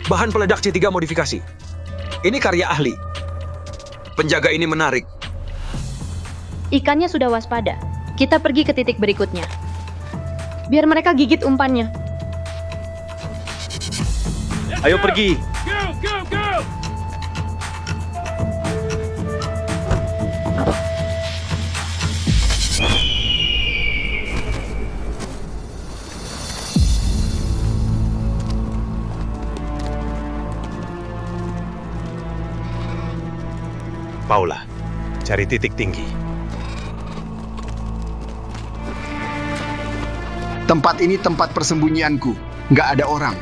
Bahan peledak C3 modifikasi. Ini karya ahli. Penjaga ini menarik. Ikannya sudah waspada. Kita pergi ke titik berikutnya. Biar mereka gigit umpannya. Ayo pergi. Paula, cari titik tinggi. Tempat ini tempat persembunyianku. Nggak ada orang.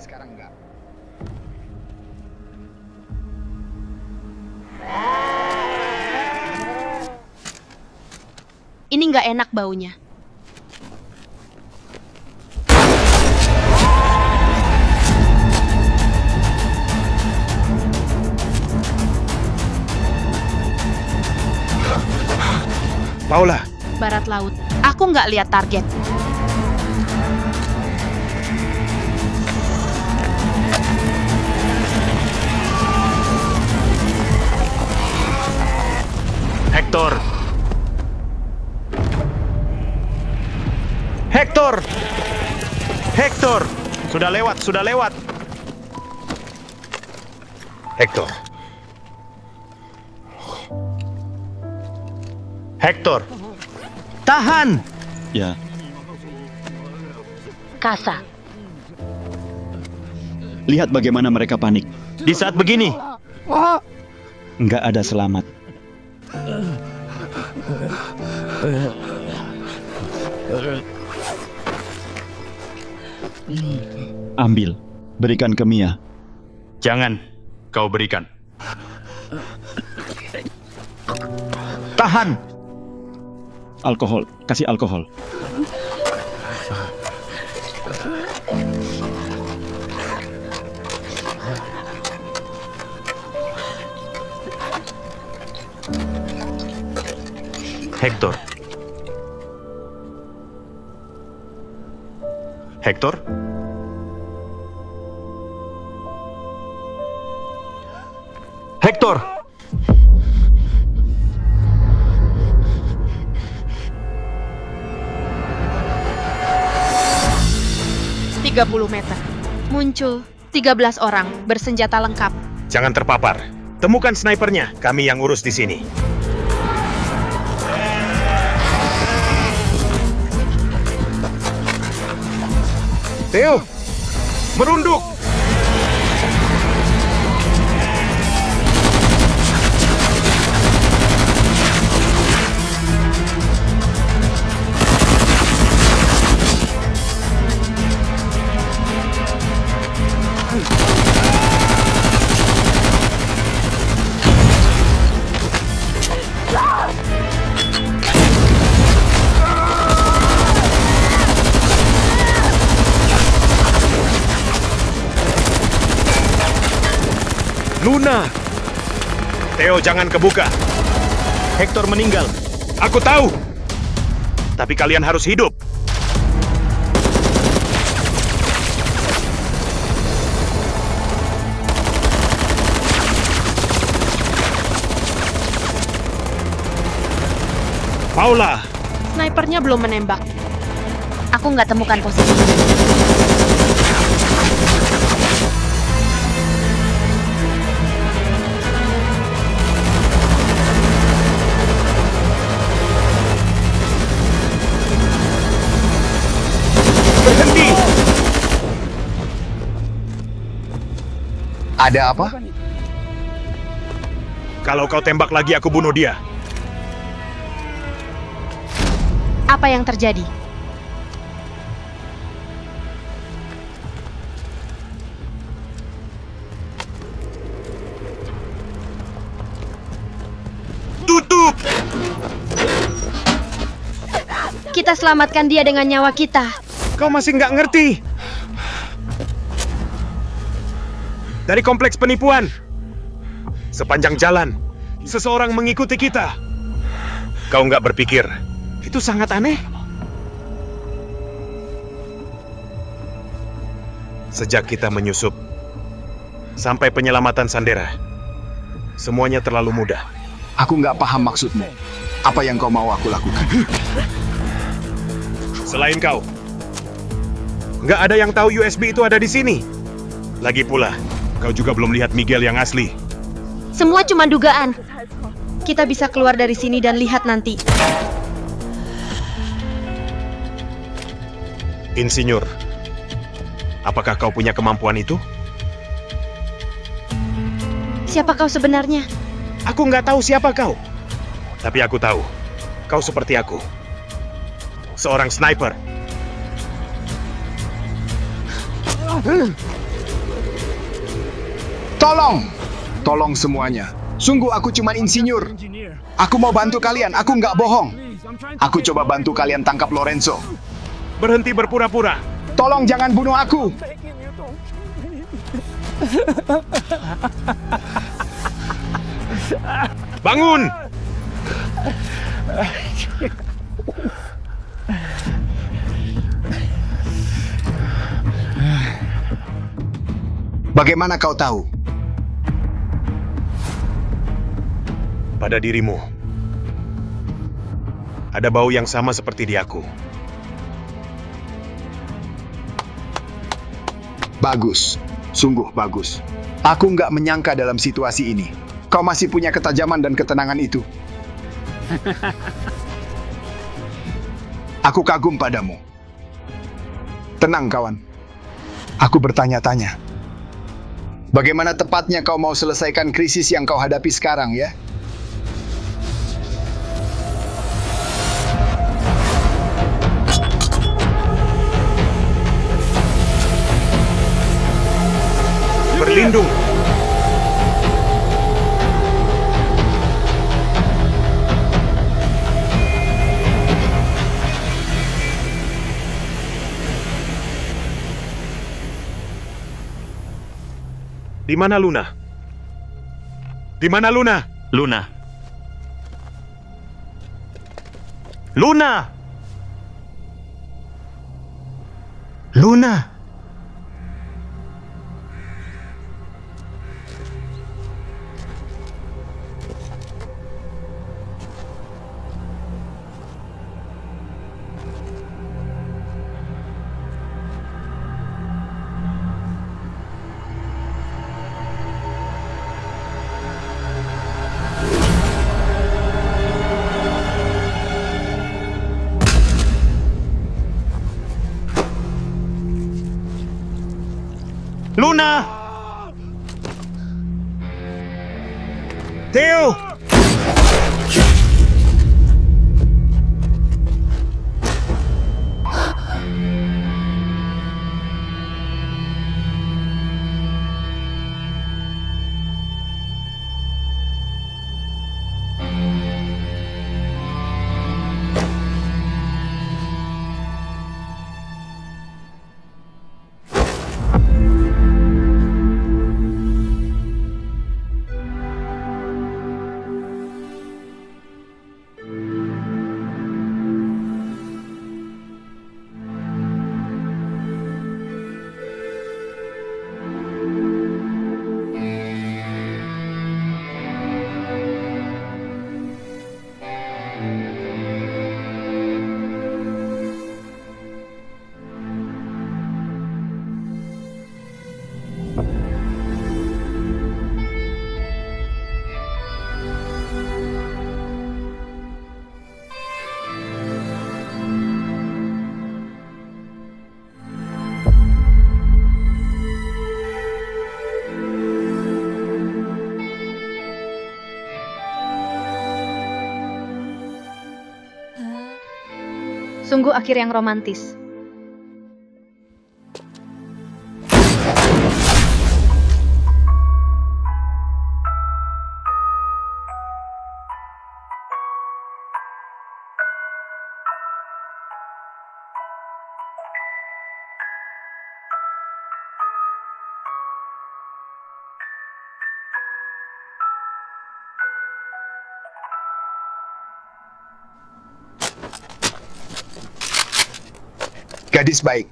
Sekarang enggak. Ini nggak enak baunya. Paula, Barat laut. Aku nggak lihat target. Hector. Hector! Hector! Sudah lewat, sudah lewat. Hector. Hector. Tahan! Ya, Kasa. lihat bagaimana mereka panik. Di saat begini, Nggak ada selamat. Ambil, berikan ke Mia. jangan kau berikan. Tahan! Alkohol, kasih alkohol. Hector. Hector? Hector! Tiga 30 meter. Muncul 13 orang bersenjata lengkap. Jangan terpapar. Temukan snipernya. Kami yang urus di sini. Theo, merunduk. Luna! Theo, jangan kebuka. Hector meninggal. Aku tahu. Tapi kalian harus hidup. Paula! Snipernya belum menembak. Aku nggak temukan posisi. Berhenti! Ada apa? Kalau kau tembak lagi, aku bunuh dia. Apa yang terjadi? Tutup! Kita selamatkan dia dengan nyawa kita. Kau masih nggak ngerti? Dari kompleks penipuan. Sepanjang jalan, seseorang mengikuti kita. Kau nggak berpikir, itu sangat aneh? Sejak kita menyusup, sampai penyelamatan Sandera, semuanya terlalu mudah. Aku nggak paham maksudmu. Apa yang kau mau aku lakukan? Selain kau, nggak ada yang tahu USB itu ada di sini. Lagi pula, kau juga belum lihat Miguel yang asli. Semua cuma dugaan. Kita bisa keluar dari sini dan lihat nanti. Insinyur, apakah kau punya kemampuan itu? Siapa kau sebenarnya? Aku nggak tahu siapa kau. Tapi aku tahu, kau seperti aku. Seorang sniper. Tolong! Tolong semuanya. Sungguh aku cuma insinyur. Aku mau bantu kalian, aku nggak bohong. Aku coba bantu kalian tangkap Lorenzo. Berhenti berpura-pura. Tolong jangan bunuh aku. Bangun! Bagaimana kau tahu? Pada dirimu, ada bau yang sama seperti di aku. Bagus, sungguh bagus. Aku nggak menyangka dalam situasi ini. Kau masih punya ketajaman dan ketenangan itu. Aku kagum padamu. Tenang, kawan. Aku bertanya-tanya. Bagaimana tepatnya kau mau selesaikan krisis yang kau hadapi sekarang, ya? Berlindung! Di mana Luna? Di mana Luna? Luna, Luna! Luna! Luna! Theo! Sungguh akhir yang romantis. Gadis baik.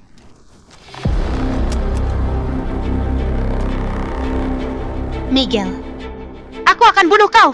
Miguel, aku akan bunuh kau.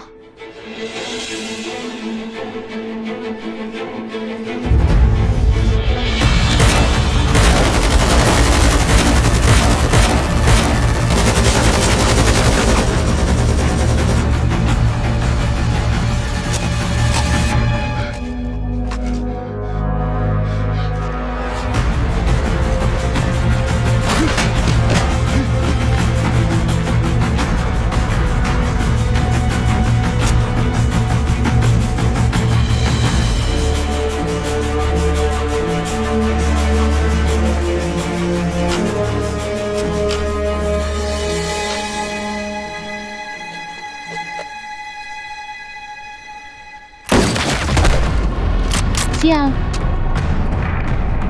Sial.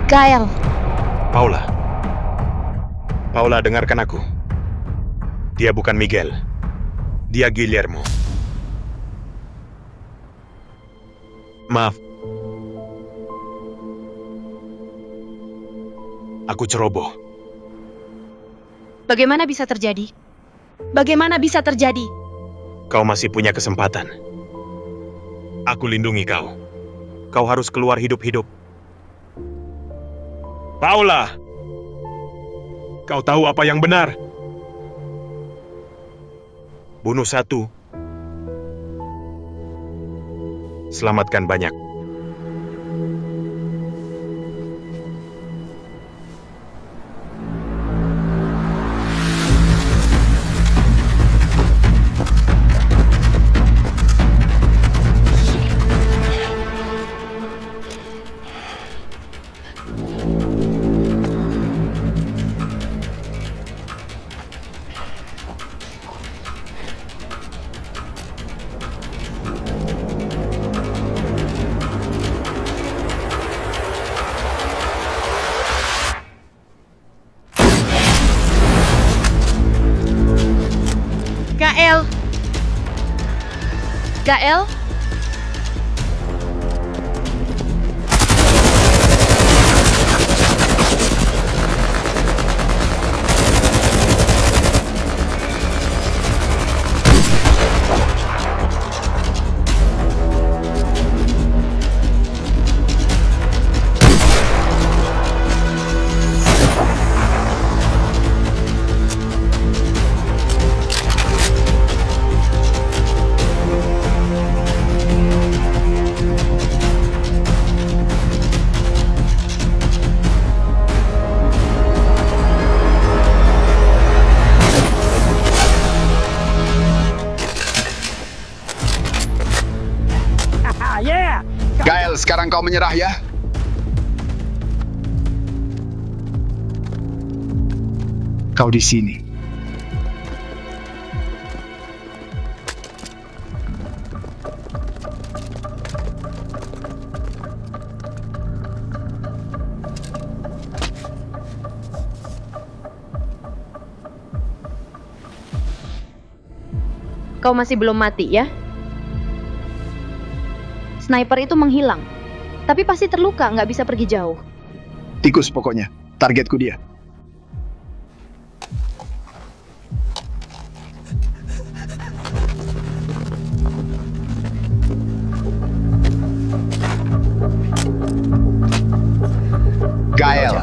Gael, Paula. Paula, dengarkan aku. Dia bukan Miguel. Dia Guillermo. Maaf. Aku ceroboh. bagaimana bisa terjadi? Bagaimana bisa terjadi? Kau masih punya kesempatan. Aku lindungi kau. Kau harus keluar hidup-hidup. Paula! Kau tahu apa yang benar? Bunuh satu. Selamatkan banyak. Gael. Gael? Gael, sekarang kau menyerah ya? Kau di sini. Kau masih belum mati ya? Sniper itu menghilang, tapi pasti terluka, nggak bisa pergi jauh. Tikus pokoknya. Targetku dia. Gael.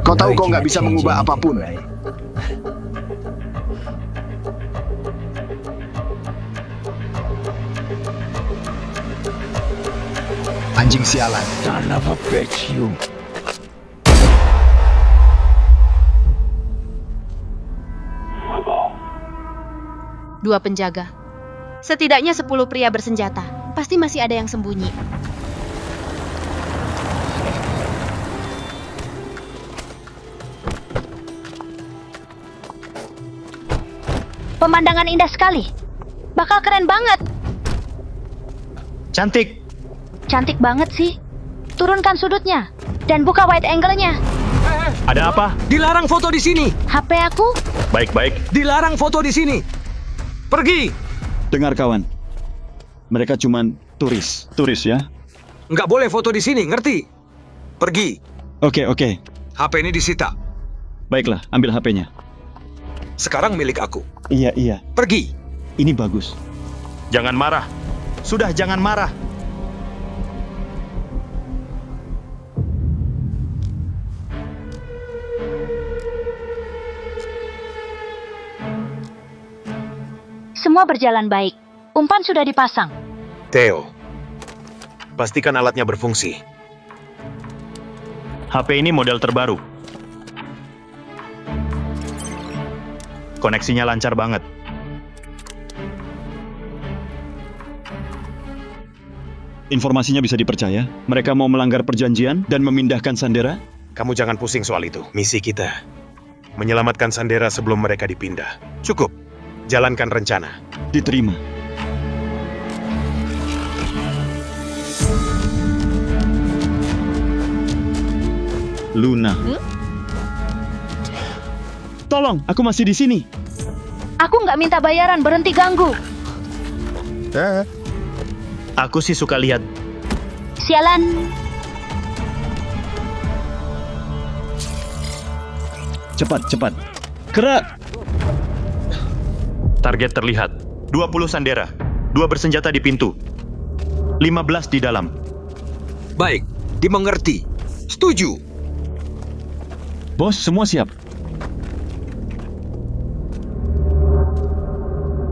Kau tahu kau nggak bisa mengubah apapun. Anjing sialan. Son of a bitch, you. Dua penjaga. Setidaknya 10 pria bersenjata. Pasti masih ada yang sembunyi. Pemandangan indah sekali. Bakal keren banget. Cantik. Cantik banget sih. Turunkan sudutnya. Dan buka wide angle-nya. Ada apa? Dilarang foto di sini. HP aku? Baik-baik. Dilarang foto di sini. Pergi. Dengar kawan. Mereka cuman turis. Turis ya? Nggak boleh foto di sini, ngerti? Pergi. Oke, oke. HP ini disita. Baiklah, ambil HP-nya. Sekarang milik aku. Iya. Pergi. Ini bagus. Jangan marah. Sudah, jangan marah. Semua berjalan baik. Umpan sudah dipasang. Theo, pastikan alatnya berfungsi. HP ini model terbaru. Koneksinya lancar banget. Informasinya bisa dipercaya. Mereka mau melanggar perjanjian dan memindahkan Sandera. Kamu jangan pusing soal itu. Misi kita menyelamatkan Sandera sebelum mereka dipindah. Cukup. Jalankan rencana. Diterima. Luna. Tolong, aku masih di sini. Aku nggak minta bayaran, berhenti ganggu. Aku sih suka lihat. Sialan. Cepat. Gerak. Target terlihat. 20 Sandera. 2 bersenjata di pintu. 15 di dalam. Baik, dimengerti. Setuju. Bos, semua siap.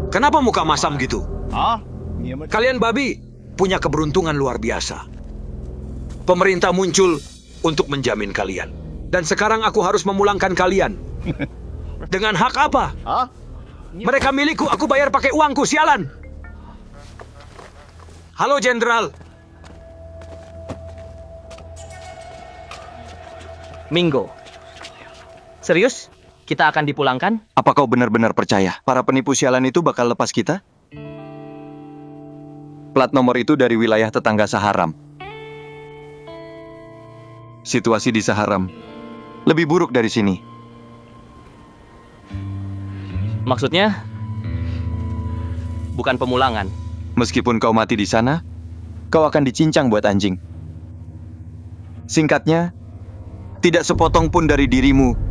Kenapa muka masam gitu? Kalian babi punya keberuntungan luar biasa. Pemerintah muncul untuk menjamin kalian. Dan sekarang aku harus memulangkan kalian. Dengan hak apa? Mereka milikku, aku bayar pakai uangku, sialan. Halo, Jenderal. Mingo. Serius? Kita akan dipulangkan? Apa kau benar-benar percaya para penipu sialan itu bakal lepas kita? Plat nomor itu dari wilayah tetangga Saharam. Situasi di Saharam lebih buruk dari sini. Maksudnya? Bukan pemulangan. Meskipun kau mati di sana, kau akan dicincang buat anjing. Singkatnya, tidak sepotong pun dari dirimu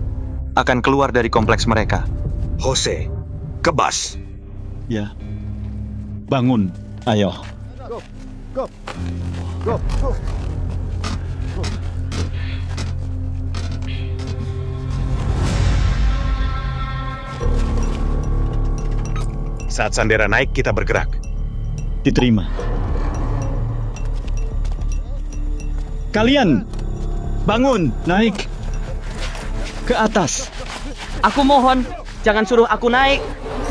akan keluar dari kompleks mereka. Jose, kebas. Ya. Bangun. Ayo. Saat Sandera naik, kita bergerak. Diterima. Kalian bangun, naik ke atas. Aku mohon, jangan suruh aku naik.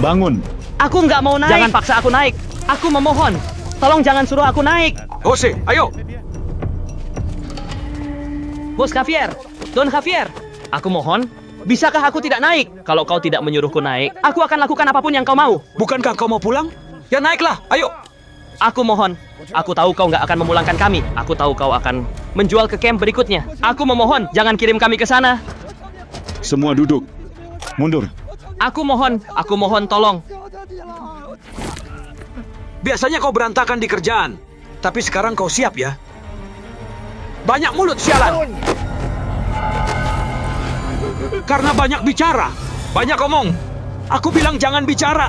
Bangun. Aku nggak mau naik. Jangan paksa aku naik. Aku memohon. Tolong jangan suruh aku naik. Jose, ayo. Bos Javier, Don Javier. Aku mohon, bisakah aku tidak naik? Kalau kau tidak menyuruhku naik, aku akan lakukan apapun yang kau mau. Bukankah kau mau pulang? Ya naiklah, ayo. Aku mohon. Aku tahu kau nggak akan memulangkan kami. Aku tahu kau akan menjual ke camp berikutnya. Aku memohon, jangan kirim kami ke sana. Semua duduk. Mundur. Aku mohon tolong. Biasanya kau berantakan di kerjaan. Tapi sekarang kau siap ya? Banyak mulut, sialan. Karena banyak bicara. Banyak omong. Aku bilang jangan bicara.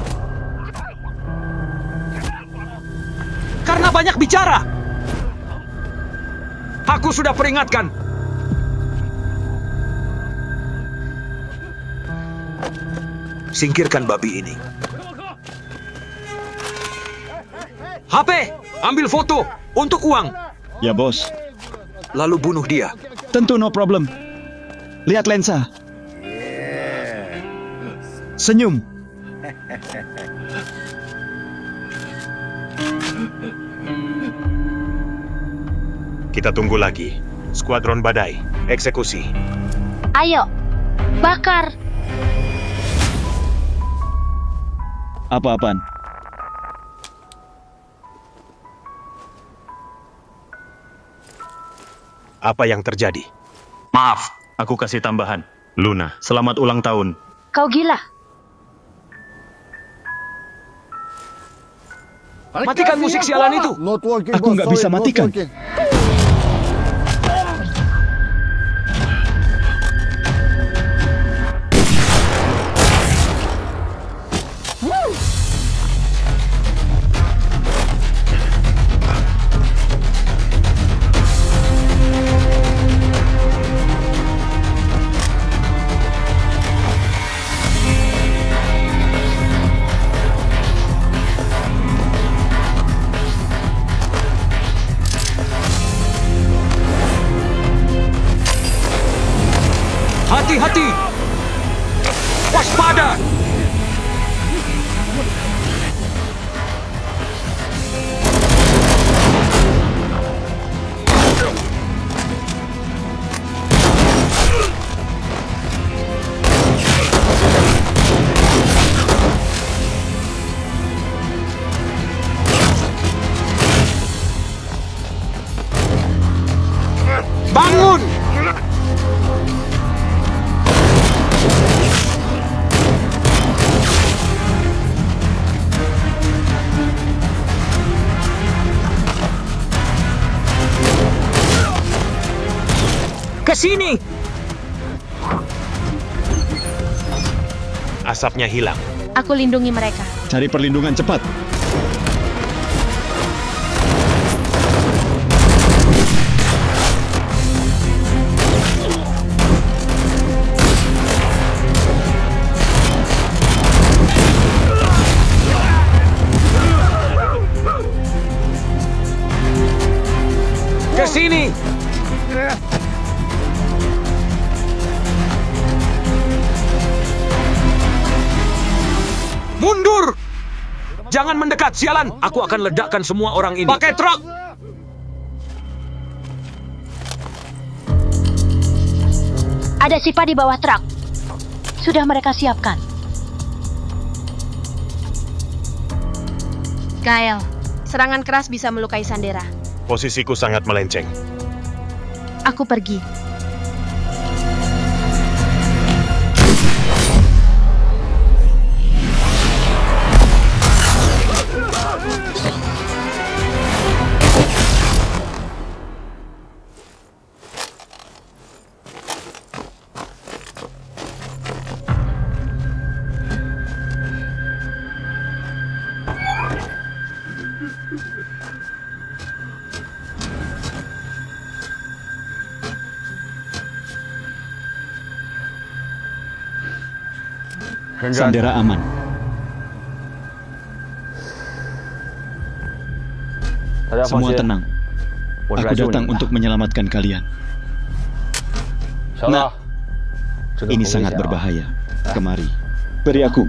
Karena banyak bicara. Aku sudah peringatkan. Singkirkan babi ini. HP, ambil foto untuk uang. Ya, bos. Lalu bunuh dia. Tentu no problem. Lihat lensa. Senyum. Kita tunggu lagi. Skuadron Badai, eksekusi. Ayo, bakar. Apa-apaan? Apa yang terjadi? Maaf, aku kasih tambahan. Luna, Selamat ulang tahun. Kau gila. Matikan musik sialan itu. Aku nggak bisa matikan. Hati-hati! Waspada! Bangun! Ke sini! Asapnya hilang. Aku lindungi mereka. Cari perlindungan cepat. Ke sini! Mundur! Jangan mendekat, sialan! Aku akan ledakkan semua orang ini. Pakai truk! Ada Sipa di bawah truk. Sudah mereka siapkan. Kyle, serangan keras bisa melukai Sandera. Posisiku sangat melenceng. Aku pergi. Sandera aman. Semua tenang. Aku datang untuk menyelamatkan kalian. Nah, ini sangat berbahaya. Kemari. Beri aku.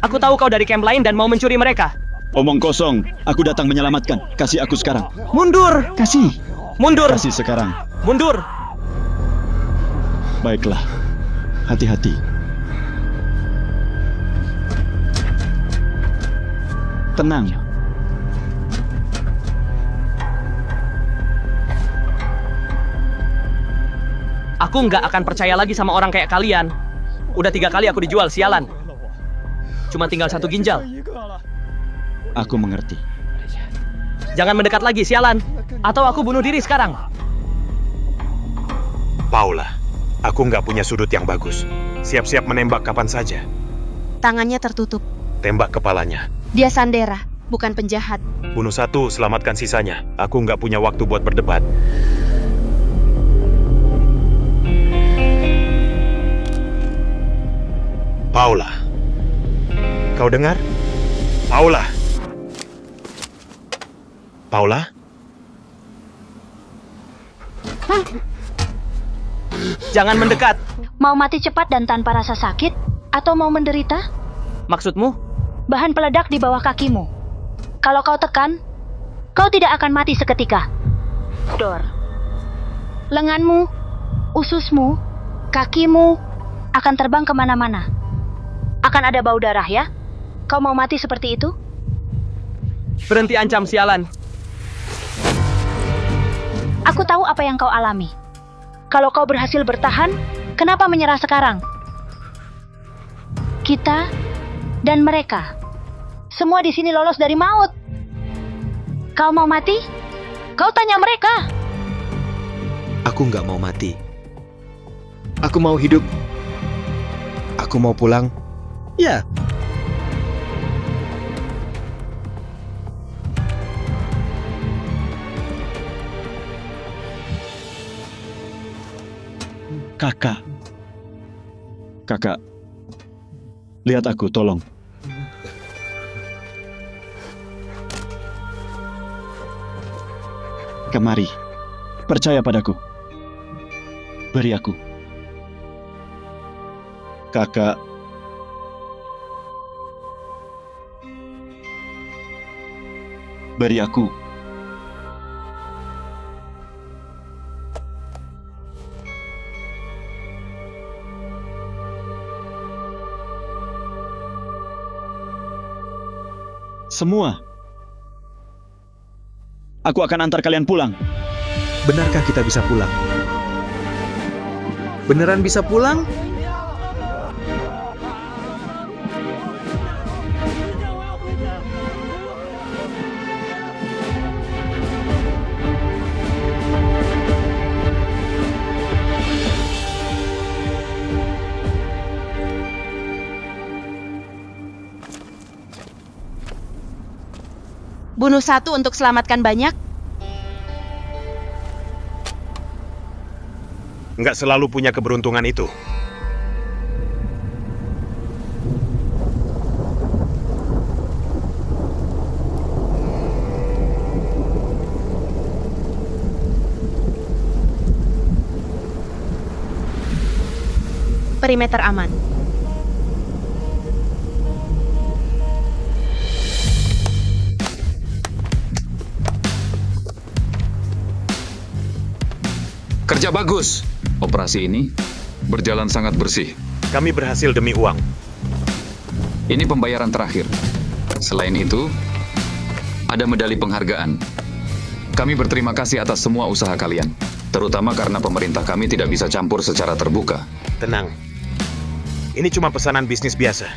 Aku tahu kau dari camp lain dan mau mencuri mereka. Omong kosong. Aku datang menyelamatkan. Kasih aku sekarang. Mundur! Kasih. Mundur! Kasih sekarang. Mundur! Baiklah. Hati-hati. Tenang. Aku nggak akan percaya lagi sama orang kayak kalian. Udah 3 kali aku dijual, sialan. Cuma tinggal 1 ginjal. Aku mengerti. Jangan mendekat lagi, sialan. Atau aku bunuh diri sekarang. Paula, aku nggak punya sudut yang bagus. Siap-siap menembak kapan saja. Tangannya tertutup. Tembak kepalanya. Dia Sandera, bukan penjahat. Bunuh satu, selamatkan sisanya. Aku nggak punya waktu buat berdebat. Paula. Kau dengar? Paula. Paula? Jangan mendekat. Mau mati cepat dan tanpa rasa sakit? Atau mau menderita? Maksudmu? Bahan peledak di bawah kakimu. Kalau kau tekan, kau tidak akan mati seketika. Dor. Lenganmu, ususmu, kakimu akan terbang kemana-mana. Akan ada bau darah ya? Kau mau mati seperti itu? Berhenti ancam, sialan. Aku tahu apa yang kau alami. Kalau kau berhasil bertahan, kenapa menyerah sekarang? Kita dan mereka, semua di sini lolos dari maut. Kau mau mati? Kau tanya mereka. Aku nggak mau mati. Aku mau hidup. Aku mau pulang. Ya. Kakak. Kakak. Lihat aku, tolong. Kemari. Percaya padaku. Beri aku. Kakak, beri aku. Semua. Aku akan antar kalian pulang. Benarkah kita bisa pulang? Beneran bisa pulang? Bunuh satu untuk selamatkan banyak? Nggak selalu punya keberuntungan itu. Perimeter aman. Kerja bagus. Operasi ini berjalan sangat bersih. Kami berhasil demi uang. Ini pembayaran terakhir. Selain itu, ada medali penghargaan. Kami berterima kasih atas semua usaha kalian, terutama karena pemerintah kami tidak bisa campur secara terbuka. Tenang. Ini cuma pesanan bisnis biasa.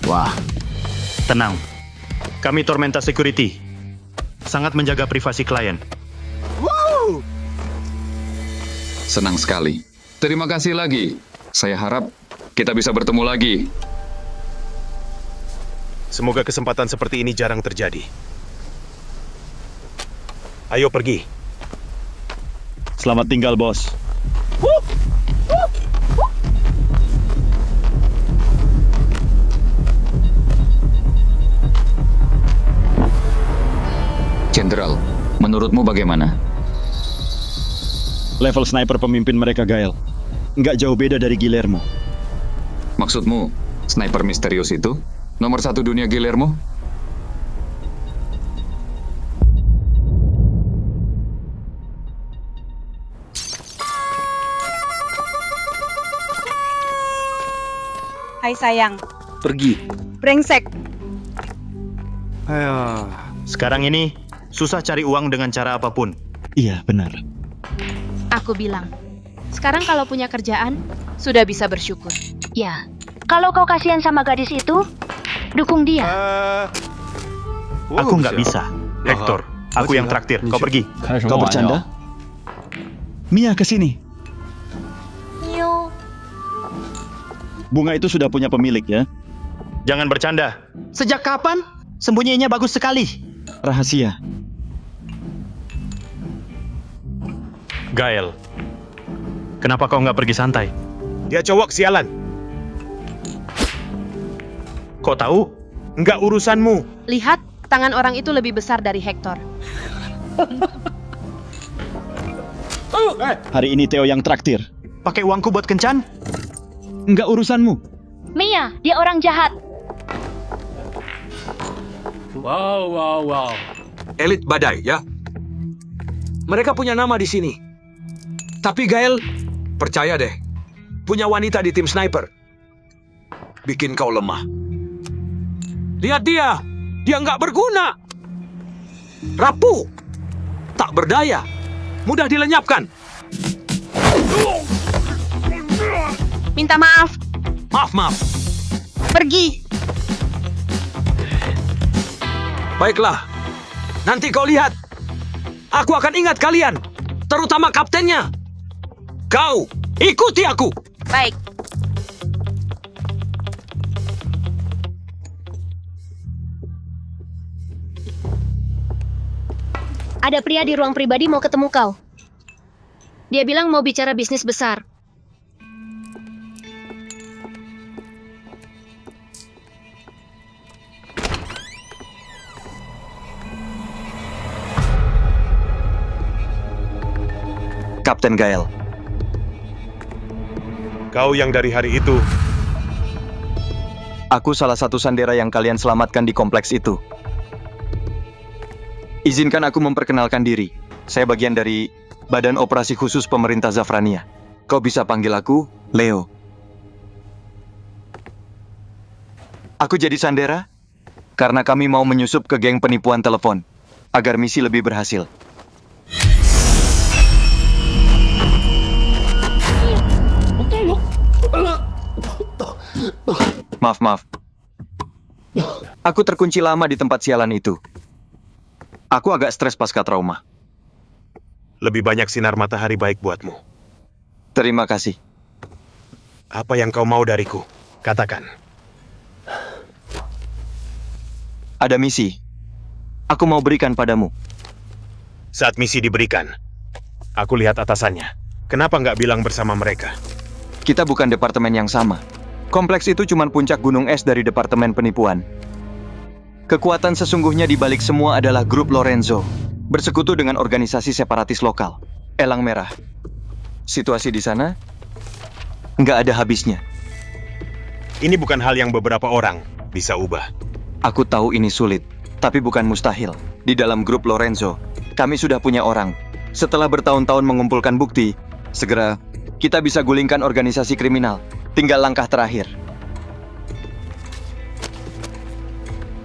Wah, tenang. Kami Tormenta Security. Sangat menjaga privasi klien. Senang sekali. Terima kasih lagi. Saya harap kita bisa bertemu lagi. Semoga kesempatan seperti ini jarang terjadi. Ayo pergi. Selamat tinggal, bos. Jenderal, menurutmu bagaimana? Level sniper pemimpin mereka Gael. Nggak jauh beda dari Guillermo. Maksudmu, sniper misterius itu? Nomor 1 dunia Guillermo? Hai sayang. Pergi. Brengsek. Sekarang ini, susah cari uang dengan cara apapun. Iya, benar. Aku bilang, sekarang kalau punya kerjaan, sudah bisa bersyukur. Ya, kalau kau kasihan sama gadis itu, dukung dia. Aku nggak bisa. Hector, aku yang traktir. Kau pergi. Kau bercanda? Mia, kesini. Bunga itu sudah punya pemilik, ya? Jangan bercanda. Sejak kapan? Sembunyinya bagus sekali. Rahasia. Gael, kenapa kau nggak pergi santai? Dia cowok sialan. Kau tahu? Nggak urusanmu. Lihat, tangan orang itu lebih besar dari Hector. Hari ini Theo yang traktir. Pakai uangku buat kencan? Nggak urusanmu. Mia, dia orang jahat. Elit badai, ya. Mereka punya nama di sini. Tapi Gael, percaya deh, punya wanita di tim sniper. Bikin kau lemah. Lihat dia nggak berguna. Rapuh, tak berdaya, mudah dilenyapkan. Minta maaf. Maaf. Pergi. Baiklah, nanti kau lihat. Aku akan ingat kalian, terutama kaptennya. Kau, ikuti aku. Baik. Ada pria di ruang pribadi mau ketemu kau. Dia bilang mau bicara bisnis besar. Kapten Gael. Kau yang dari hari itu. Aku salah satu sandera yang kalian selamatkan di kompleks itu. Izinkan aku memperkenalkan diri. Saya bagian dari Badan Operasi Khusus Pemerintah Zafrania. Kau bisa panggil aku Leo. Aku jadi sandera karena kami mau menyusup ke geng penipuan telepon agar misi lebih berhasil. Maaf. Aku terkunci lama di tempat sialan itu. Aku agak stres pasca trauma. Lebih banyak sinar matahari baik buatmu. Terima kasih. Apa yang kau mau dariku? Katakan. Ada misi. Aku mau berikan padamu. Saat misi diberikan, aku lihat atasannya. Kenapa nggak bilang bersama mereka? Kita bukan departemen yang sama. Kompleks itu cuma puncak gunung es dari departemen penipuan. Kekuatan sesungguhnya di balik semua adalah grup Lorenzo, bersekutu dengan organisasi separatis lokal, Elang Merah. Situasi di sana nggak ada habisnya. Ini bukan hal yang beberapa orang bisa ubah. Aku tahu ini sulit, tapi bukan mustahil. Di dalam grup Lorenzo, kami sudah punya orang. Setelah bertahun-tahun mengumpulkan bukti, segera kita bisa gulingkan organisasi kriminal. Tinggal langkah terakhir.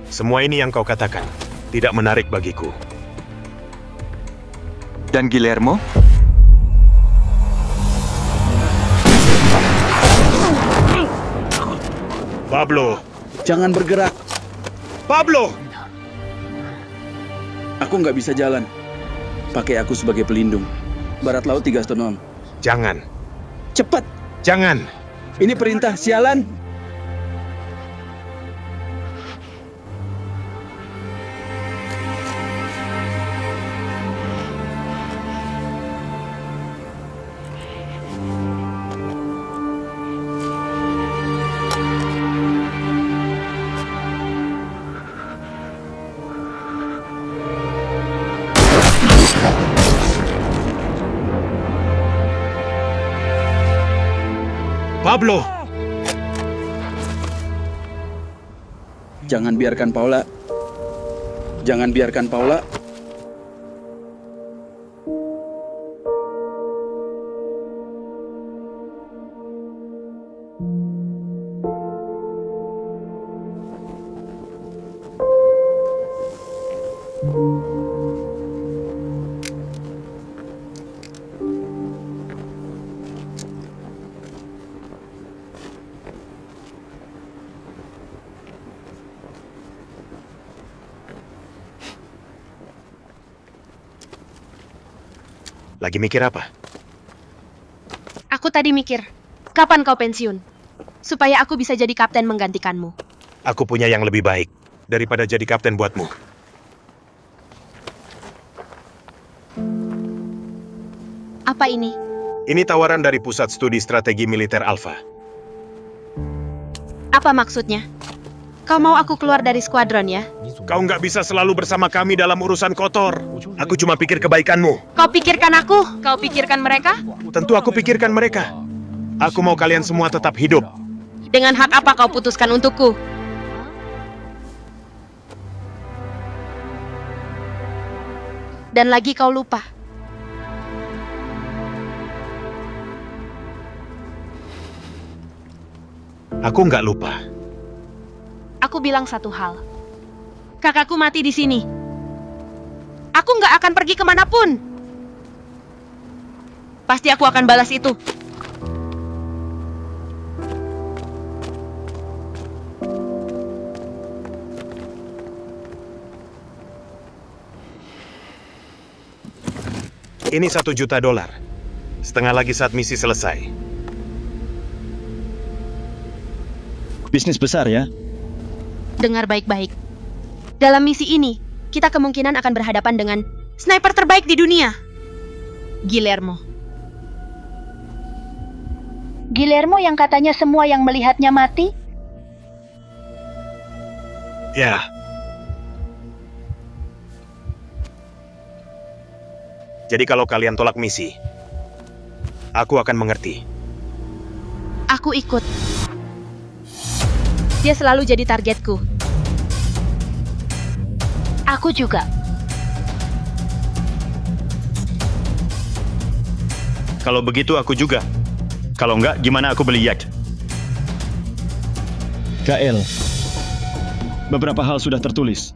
Semua ini yang kau katakan tidak menarik bagiku. Dan Guillermo? Pablo! Jangan bergerak. Pablo! Aku nggak bisa jalan. Pakai aku sebagai pelindung. Barat laut 3 astronom. Jangan. Cepat. Jangan. Ini perintah, sialan. Pablo! Jangan biarkan Paula. Jangan biarkan Paula. Lagi mikir apa? Aku tadi mikir, kapan kau pensiun? Supaya aku bisa jadi kapten menggantikanmu. Aku punya yang lebih baik daripada jadi kapten buatmu. Apa ini? Ini tawaran dari Pusat Studi Strategi Militer Alpha. Apa maksudnya? Kau mau aku keluar dari skuadron ya? Kau nggak bisa selalu bersama kami dalam urusan kotor. Aku cuma pikir kebaikanmu. Kau pikirkan aku? Kau pikirkan mereka? Tentu aku pikirkan mereka. Aku mau kalian semua tetap hidup. Dengan hak apa kau putuskan untukku? Dan lagi kau lupa. Aku nggak lupa. Aku bilang satu hal. Kakakku mati di sini. Aku nggak akan pergi kemanapun. Pasti aku akan balas itu. Ini $1 juta. Setengah lagi saat misi selesai. Bisnis besar ya. Dengar baik-baik. Dalam misi ini, kita kemungkinan akan berhadapan dengan sniper terbaik di dunia. Guillermo. Guillermo yang katanya semua yang melihatnya mati? Ya. Jadi kalau kalian tolak misi, aku akan mengerti. Aku ikut. Dia selalu jadi targetku. Aku juga. Kalau begitu aku juga. Kalau enggak, gimana aku beli yacht? KL. Beberapa hal sudah tertulis.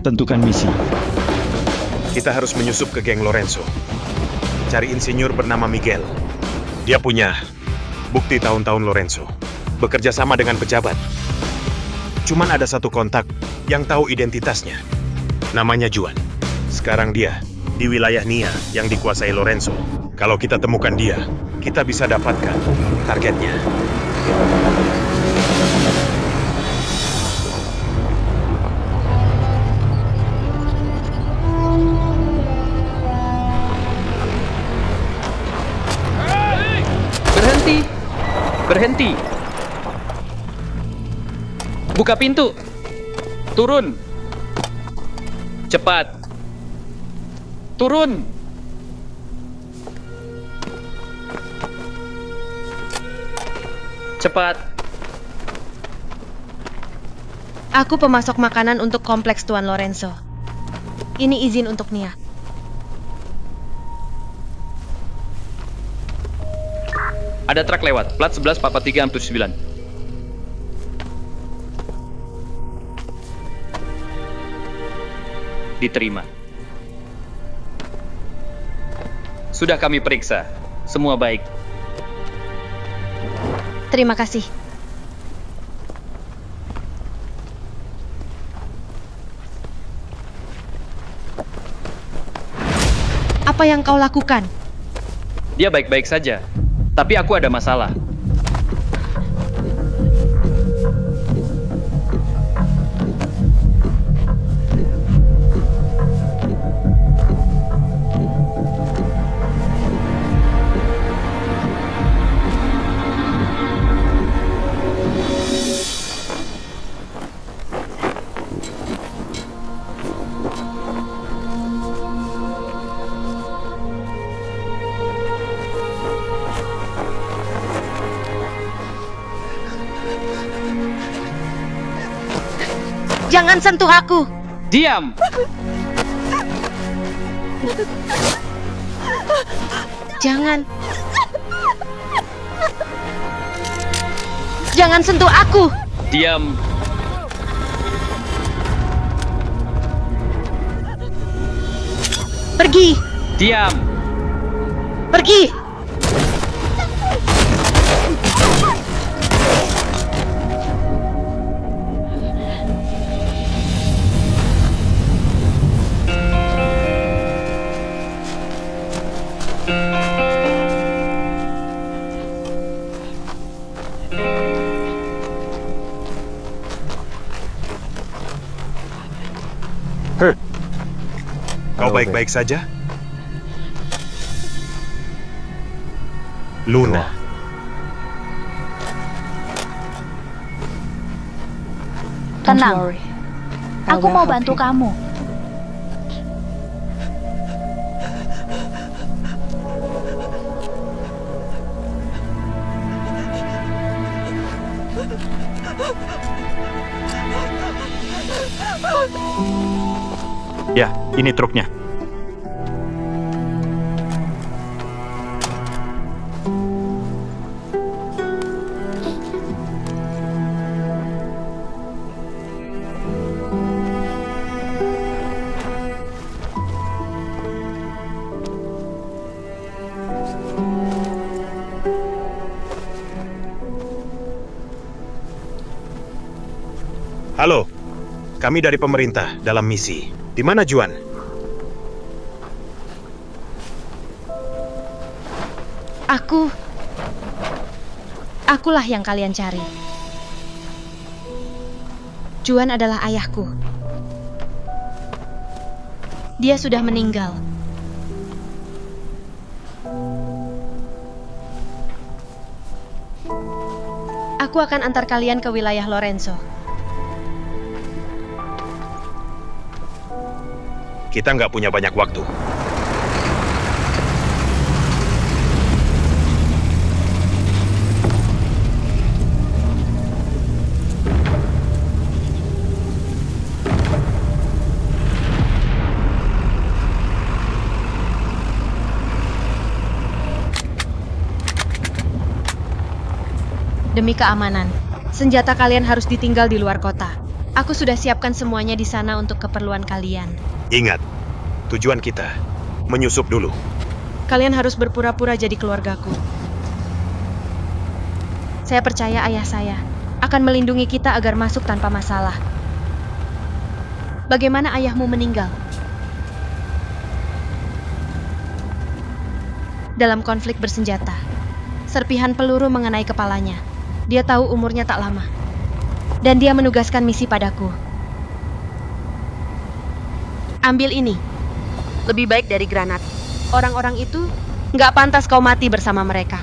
Tentukan misi. Kita harus menyusup ke geng Lorenzo. Cari insinyur bernama Miguel. Dia punya bukti tahun-tahun Lorenzo. Bekerja sama dengan pejabat. Cuman ada satu kontak yang tahu identitasnya. Namanya Juan. Sekarang dia di wilayah Nia yang dikuasai Lorenzo. Kalau kita temukan dia, kita bisa dapatkan targetnya. Berhenti! Berhenti! Buka pintu! Turun! Cepat! Turun! Cepat! Aku pemasok makanan untuk kompleks Tuan Lorenzo. Ini izin untuk Nia. Ada truk lewat, plat 1143-9. Diterima. Sudah kami periksa, semua baik. Terima kasih. Apa yang kau lakukan? Dia baik-baik saja, tapi aku ada masalah. Jangan sentuh aku! Diam! Jangan! Jangan sentuh aku! Diam! Pergi! Diam! Pergi! Kau baik-baik saja? Luna. Tenang. Aku mau bantu kamu. Ya, ini truknya. Halo, kami dari pemerintah dalam misi. Di mana Juan? Akulah yang kalian cari. Juan adalah ayahku. Dia sudah meninggal. Aku akan antar kalian ke wilayah Lorenzo. Kita nggak punya banyak waktu. Demi keamanan, senjata kalian harus ditinggal di luar kota. Aku sudah siapkan semuanya di sana untuk keperluan kalian. Ingat, tujuan kita menyusup dulu. Kalian harus berpura-pura jadi keluargaku. Saya percaya ayah saya akan melindungi kita agar masuk tanpa masalah. Bagaimana ayahmu meninggal? Dalam konflik bersenjata. Serpihan peluru mengenai kepalanya. Dia tahu umurnya tak lama. Dan dia menugaskan misi padaku. Ambil ini. Lebih baik dari granat. Orang-orang itu nggak pantas kau mati bersama mereka.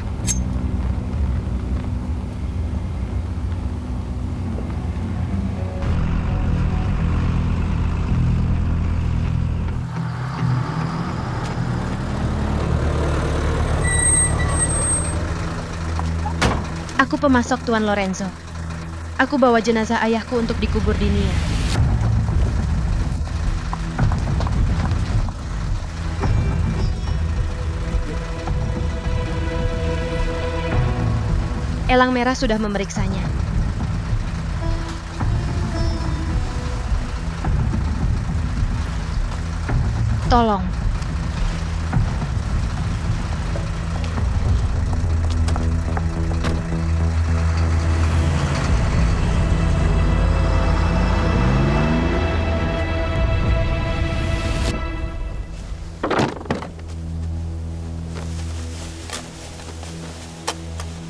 Aku pemasok Tuan Lorenzo. Aku bawa jenazah ayahku untuk dikubur di Nia. Elang Merah sudah memeriksanya. Tolong.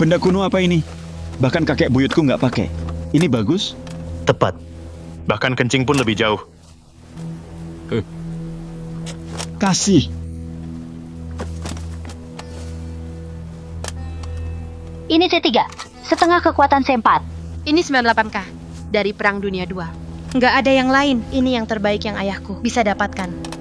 Benda kuno apa ini? Bahkan kakek buyutku nggak pakai. Ini bagus? Tepat. Bahkan kencing pun lebih jauh. Kasih. Ini C3, setengah kekuatan C4. Ini 98K dari Perang Dunia II. Nggak ada yang lain. Ini yang terbaik yang ayahku bisa dapatkan.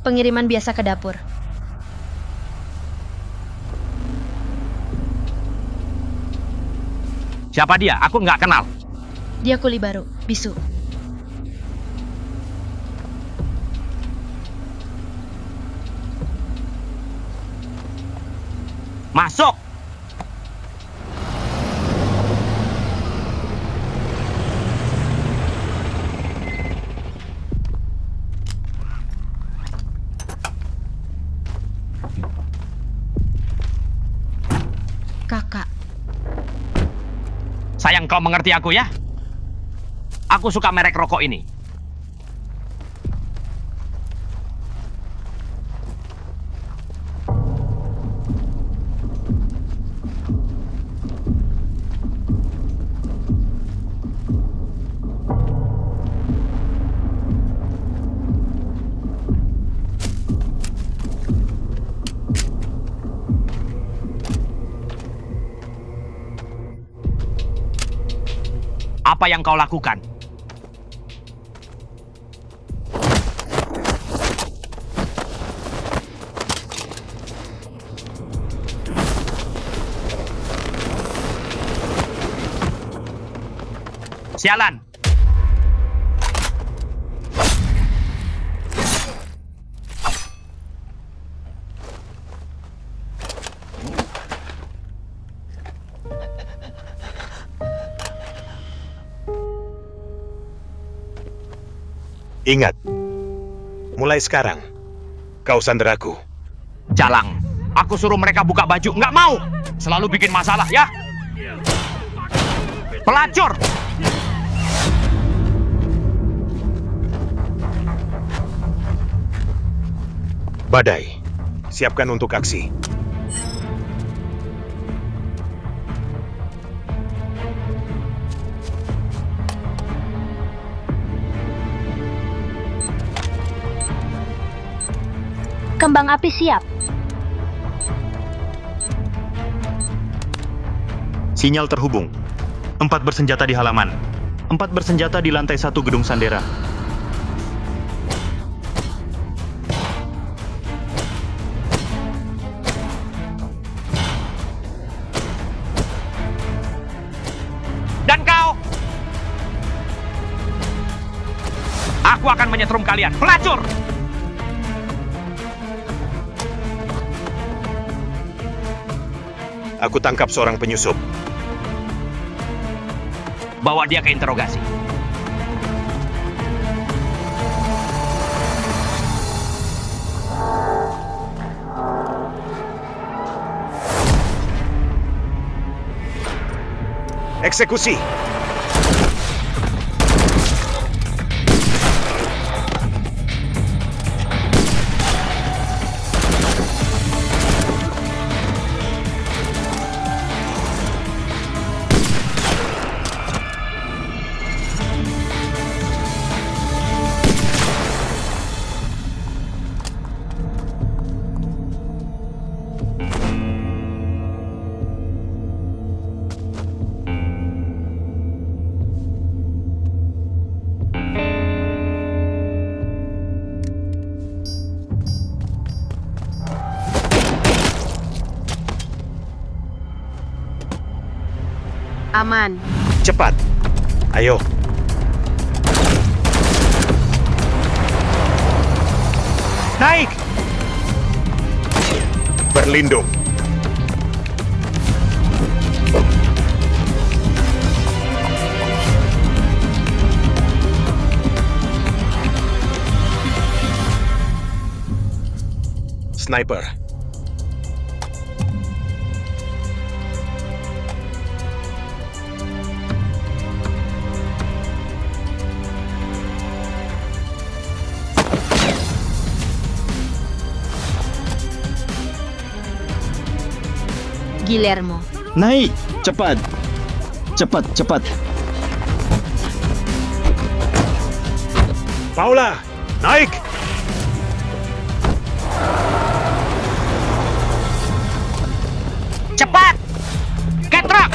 Pengiriman biasa ke dapur. Siapa dia? Aku nggak kenal. Dia kuli baru, bisu. Masuk! Kakak. Sayang kau mengerti aku ya? Aku suka merek rokok ini. Apa yang kau lakukan? Sialan! Ingat, mulai sekarang, kau sanderaku. Jalang, aku suruh mereka buka baju, nggak mau! Selalu bikin masalah, ya? Pelacur! Badai, siapkan untuk aksi. Kembang api siap. Sinyal terhubung. 4 bersenjata di halaman. 4 bersenjata di lantai 1 gedung Sandera. Dan kau? Aku akan menyetrum kalian. Pelacur! Aku tangkap seorang penyusup. Bawa dia ke interogasi. Eksekusi! Aman. Cepat! Ayo! Naik! Berlindung! Sniper. Guillermo. Naik! Cepat! Cepat, cepat! Paula! Naik! Cepat! Ke truk!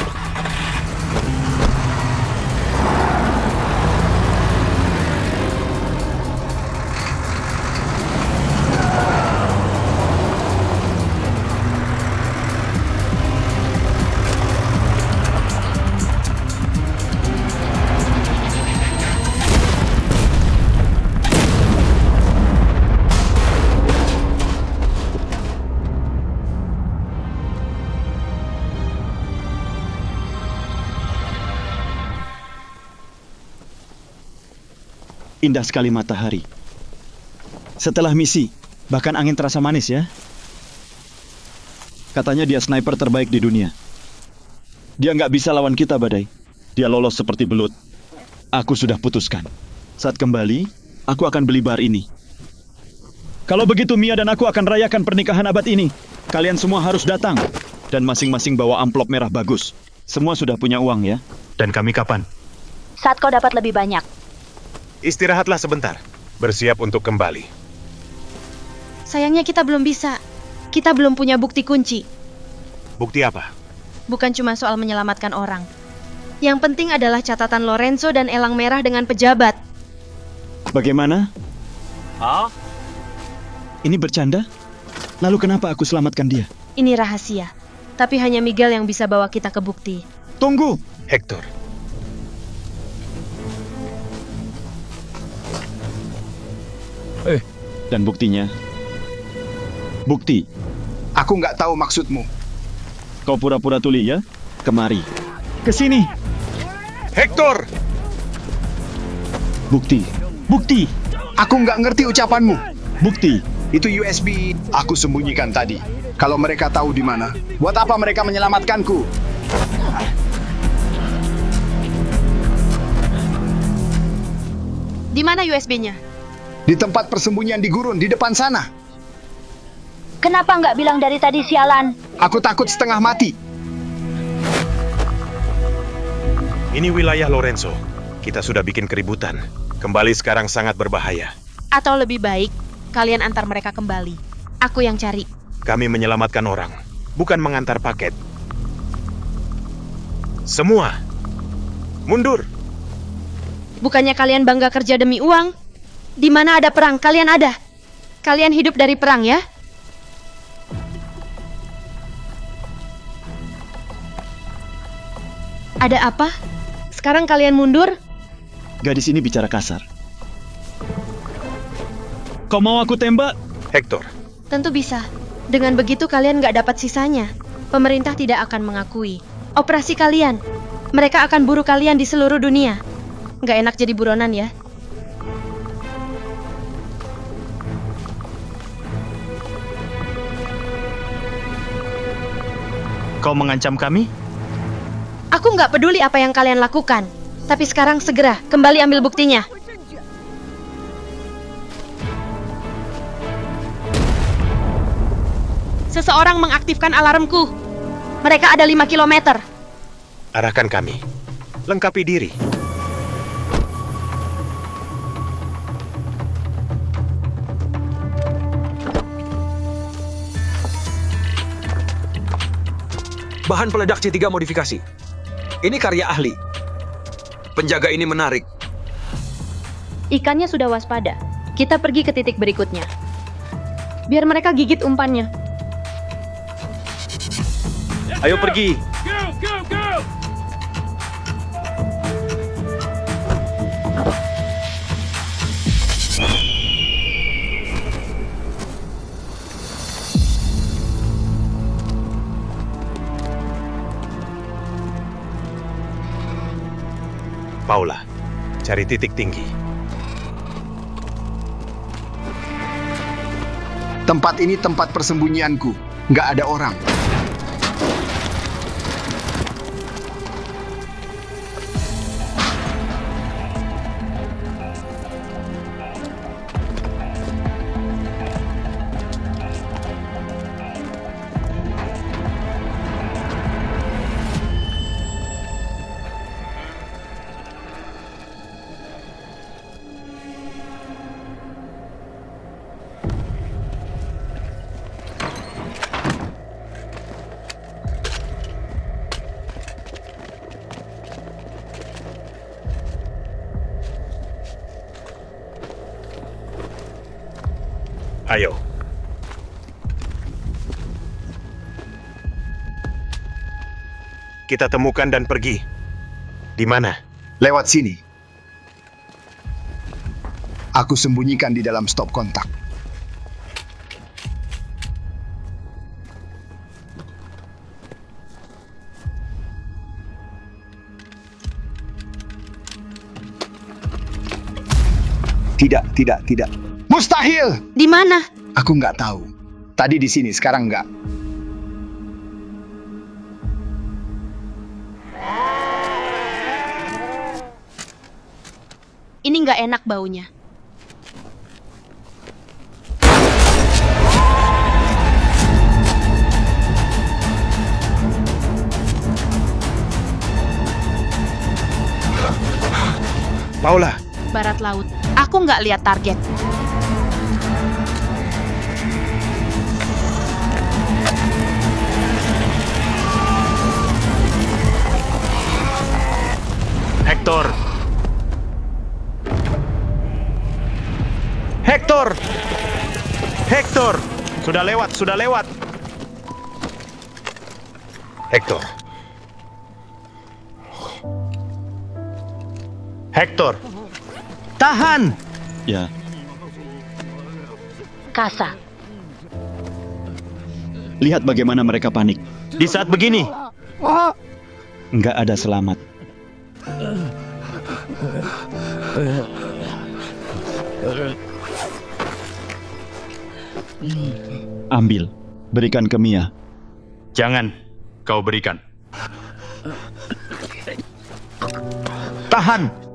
Indah sekali matahari. Setelah misi, bahkan angin terasa manis ya. Katanya dia sniper terbaik di dunia. Dia nggak bisa lawan kita, Badai. Dia lolos seperti belut. Aku sudah putuskan. Saat kembali, aku akan beli bar ini. Kalau begitu, Mia dan aku akan rayakan pernikahan abad ini. Kalian semua harus datang. Dan masing-masing bawa amplop merah bagus. Semua sudah punya uang ya. Dan kami kapan? Saat kau dapat lebih banyak. Istirahatlah sebentar. Bersiap untuk kembali. Sayangnya kita belum bisa. Kita belum punya bukti kunci. Bukti apa? Bukan cuma soal menyelamatkan orang. Yang penting adalah catatan Lorenzo dan elang merah dengan pejabat. Bagaimana? Hah? Ini bercanda? Lalu kenapa aku selamatkan dia? Ini rahasia. Tapi hanya Miguel yang bisa bawa kita ke bukti. Tunggu! Hector. Dan buktinya? Bukti. Aku nggak tahu maksudmu. Kau pura-pura tuli ya? Kemari. Kesini. Hector! Bukti. Bukti. Aku nggak ngerti ucapanmu. Bukti. Itu USB aku sembunyikan tadi. Kalau mereka tahu di mana, buat apa mereka menyelamatkanku? Di mana USB-nya? Di tempat persembunyian di gurun, di depan sana. Kenapa nggak bilang dari tadi, sialan? Aku takut setengah mati. Ini wilayah Lorenzo. Kita sudah bikin keributan. Kembali sekarang sangat berbahaya. Atau lebih baik, kalian antar mereka kembali. Aku yang cari. Kami menyelamatkan orang, bukan mengantar paket. Semua, mundur. Bukannya kalian bangga kerja demi uang? Di mana ada perang, kalian ada. Kalian hidup dari perang, ya? Ada apa? Sekarang kalian mundur? Gadis ini bicara kasar. Kau mau aku tembak? Hector, Tentu bisa. Dengan begitu kalian nggak dapat sisanya. Pemerintah tidak akan mengakui operasi kalian. Mereka akan buru kalian di seluruh dunia. Nggak enak jadi buronan, ya? Kau mengancam kami? Aku nggak peduli apa yang kalian lakukan. Tapi sekarang segera kembali ambil buktinya. Seseorang mengaktifkan alarmku. Mereka ada 5 kilometer. arahkan kami. Lengkapi diri. Bahan peledak C3 modifikasi. Ini karya ahli. Penjaga ini menarik. Ikannya sudah waspada. Kita pergi ke titik berikutnya. Biar mereka gigit umpannya. Ayo pergi. Paula, cari titik tinggi. Tempat ini tempat persembunyianku. Nggak ada orang. Ayo. Kita temukan dan pergi. Di mana? Lewat sini. Aku sembunyikan di dalam stop kontak. Tidak. Mustahil! Di mana? Aku nggak tahu. Tadi di sini, sekarang nggak. Ini nggak enak baunya. Paula. Barat laut. Aku nggak lihat target. Hector. Hector. Hector. Sudah lewat. Hector. Hector. Tahan! Ya, Kasa, lihat bagaimana mereka panik. Di saat begini, nggak ada selamat. Ambil, berikan ke Mia. Jangan kau berikan. Tahan!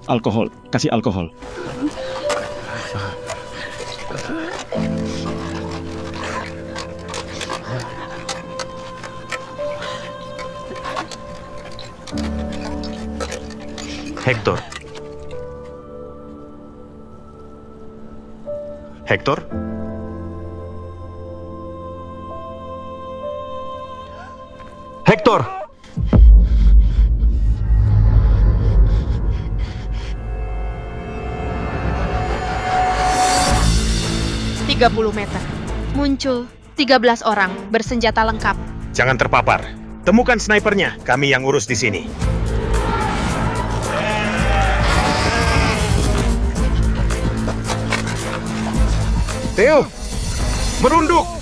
Alkohol, kasih alkohol. Hector. Hector? Hector! 30 meter. Muncul 13 orang bersenjata lengkap. Jangan terpapar. Temukan snipernya. Kami yang urus di sini. Theo, merunduk.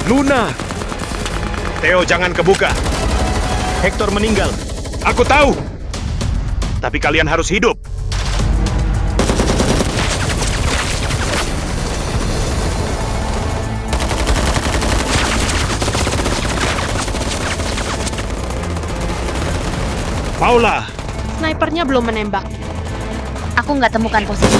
Luna! Theo, jangan kebuka. Hector meninggal. Aku tahu. Tapi kalian harus hidup. Paula! Snipernya belum menembak. Aku nggak temukan posisi.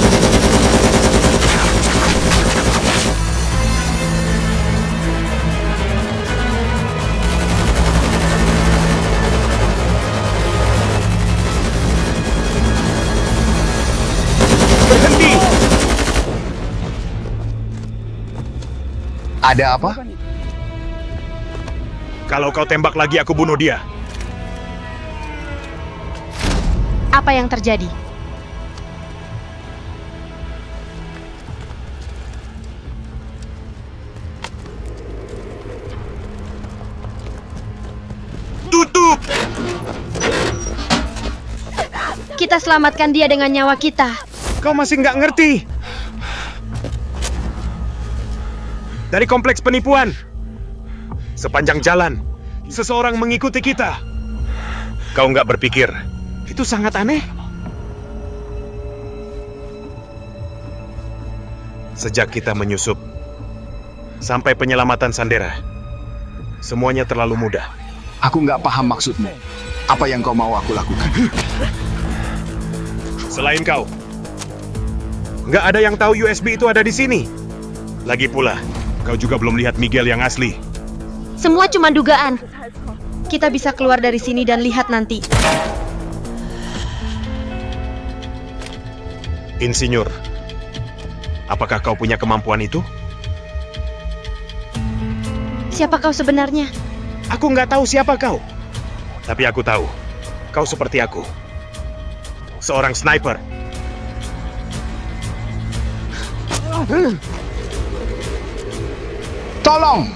Berhenti! Ada apa? Kalau kau tembak lagi, aku bunuh dia. Apa yang terjadi? Tutup! Kita selamatkan dia dengan nyawa kita. Kau masih nggak ngerti? Dari kompleks penipuan. Sepanjang jalan, seseorang mengikuti kita. Kau nggak berpikir, itu sangat aneh? Sejak kita menyusup, sampai penyelamatan Sandera, semuanya terlalu mudah. Aku nggak paham maksudmu. Apa yang kau mau aku lakukan? Selain kau, nggak ada yang tahu USB itu ada di sini. Lagi pula, kau juga belum lihat Miguel yang asli. Semua cuma dugaan. Kita bisa keluar dari sini dan lihat nanti. Insinyur, apakah kau punya kemampuan itu? Siapa kau sebenarnya? Aku nggak tahu siapa kau. Tapi aku tahu, kau seperti aku. Seorang sniper. Tolong!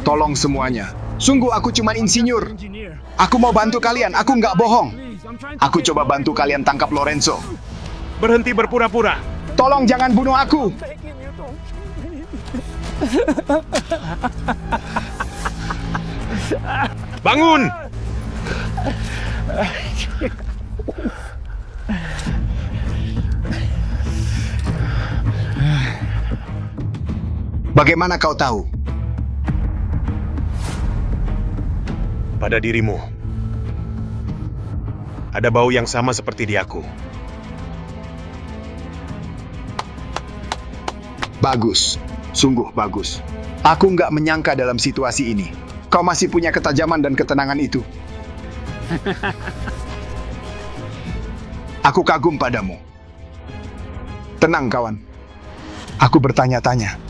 Tolong semuanya. Sungguh aku cuma insinyur. Aku mau bantu kalian, aku nggak bohong. Aku coba bantu kalian tangkap Lorenzo. Berhenti berpura-pura. Tolong jangan bunuh aku. Bangun! Bagaimana kau tahu? Pada dirimu, ada bau yang sama seperti di aku. Bagus, sungguh bagus. Aku nggak menyangka dalam situasi ini, kau masih punya ketajaman dan ketenangan itu. Aku kagum padamu. Tenang, kawan. Aku bertanya-tanya.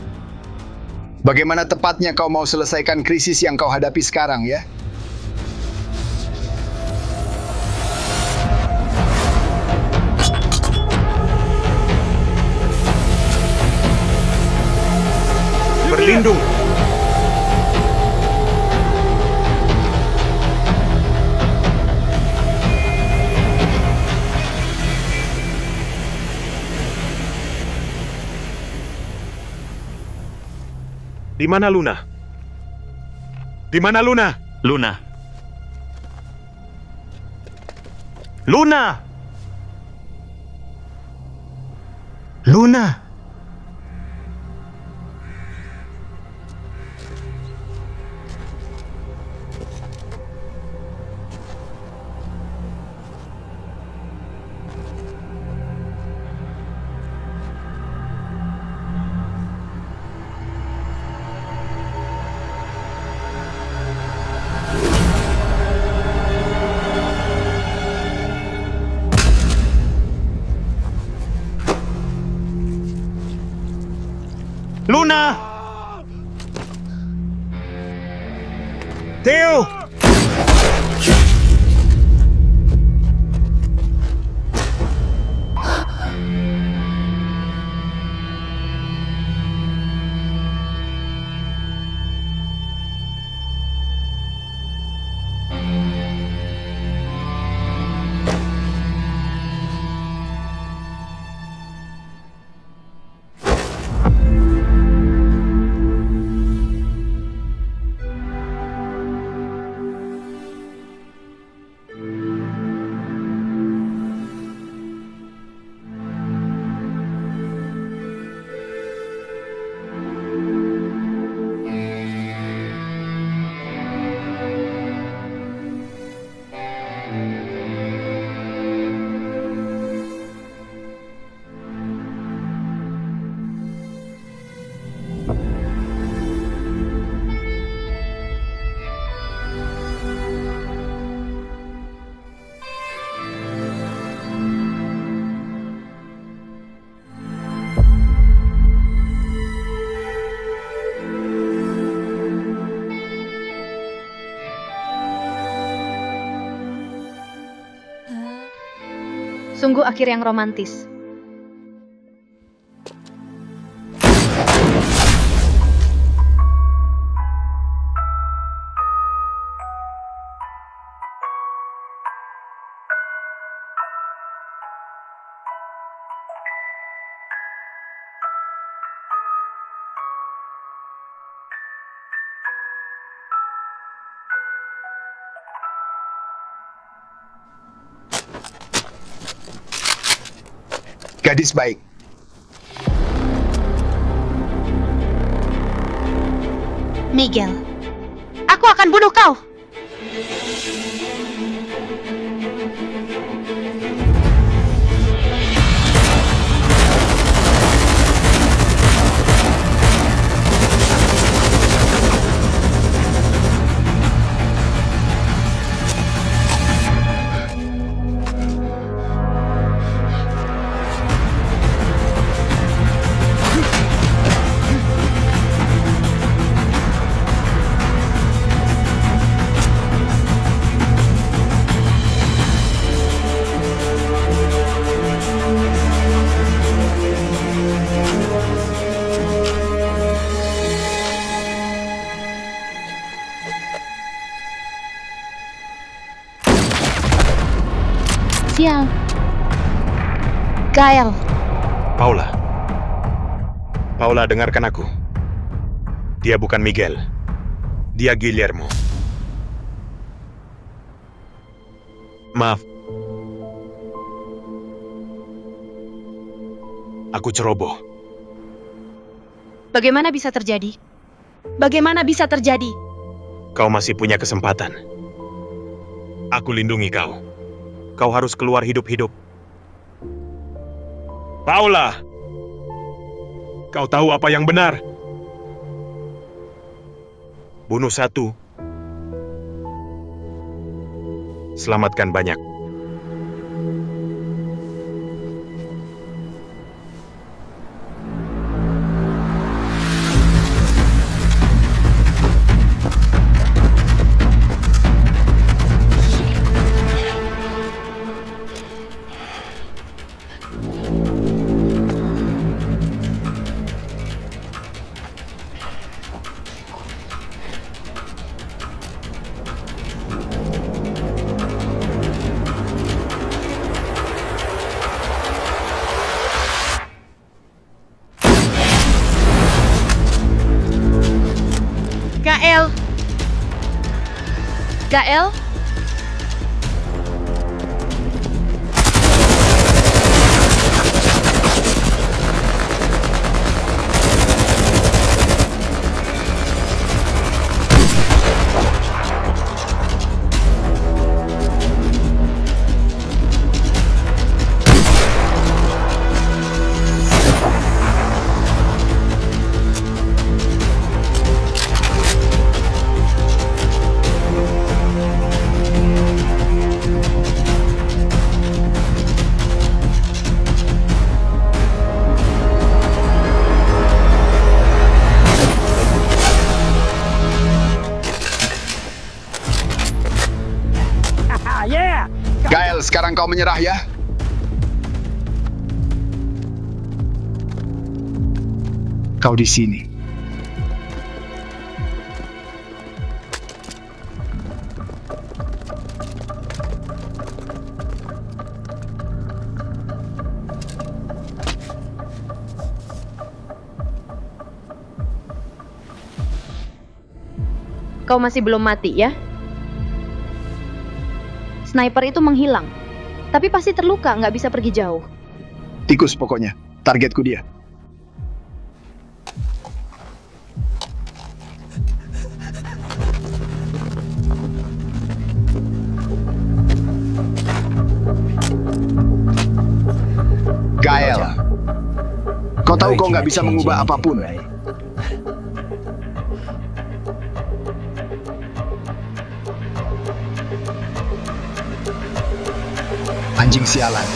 Bagaimana tepatnya kau mau selesaikan krisis yang kau hadapi sekarang, ya? Berlindung! Di mana Luna? Di mana Luna? Luna. Luna! Luna! sana! Theo! Sungguh akhir yang romantis. Gadis baik. Miguel, aku akan bunuh kau. Sial. Gael, Paula. Paula, dengarkan aku. Dia bukan Miguel. Dia Guillermo. Maaf. Aku ceroboh. bagaimana bisa terjadi? Bagaimana bisa terjadi? Kau masih punya kesempatan. Aku lindungi kau. Kau harus keluar hidup-hidup. Paula! Kau tahu apa yang benar? Bunuh satu. Selamatkan banyak. Gael. Gael? Gael, sekarang kau menyerah ya. Kau di sini. Kau masih belum mati ya? Sniper itu menghilang. Tapi pasti terluka, nggak bisa pergi jauh. Tikus pokoknya. Targetku dia. Gael. Kau tahu kau nggak bisa mengubah apapun. Anjing sialan.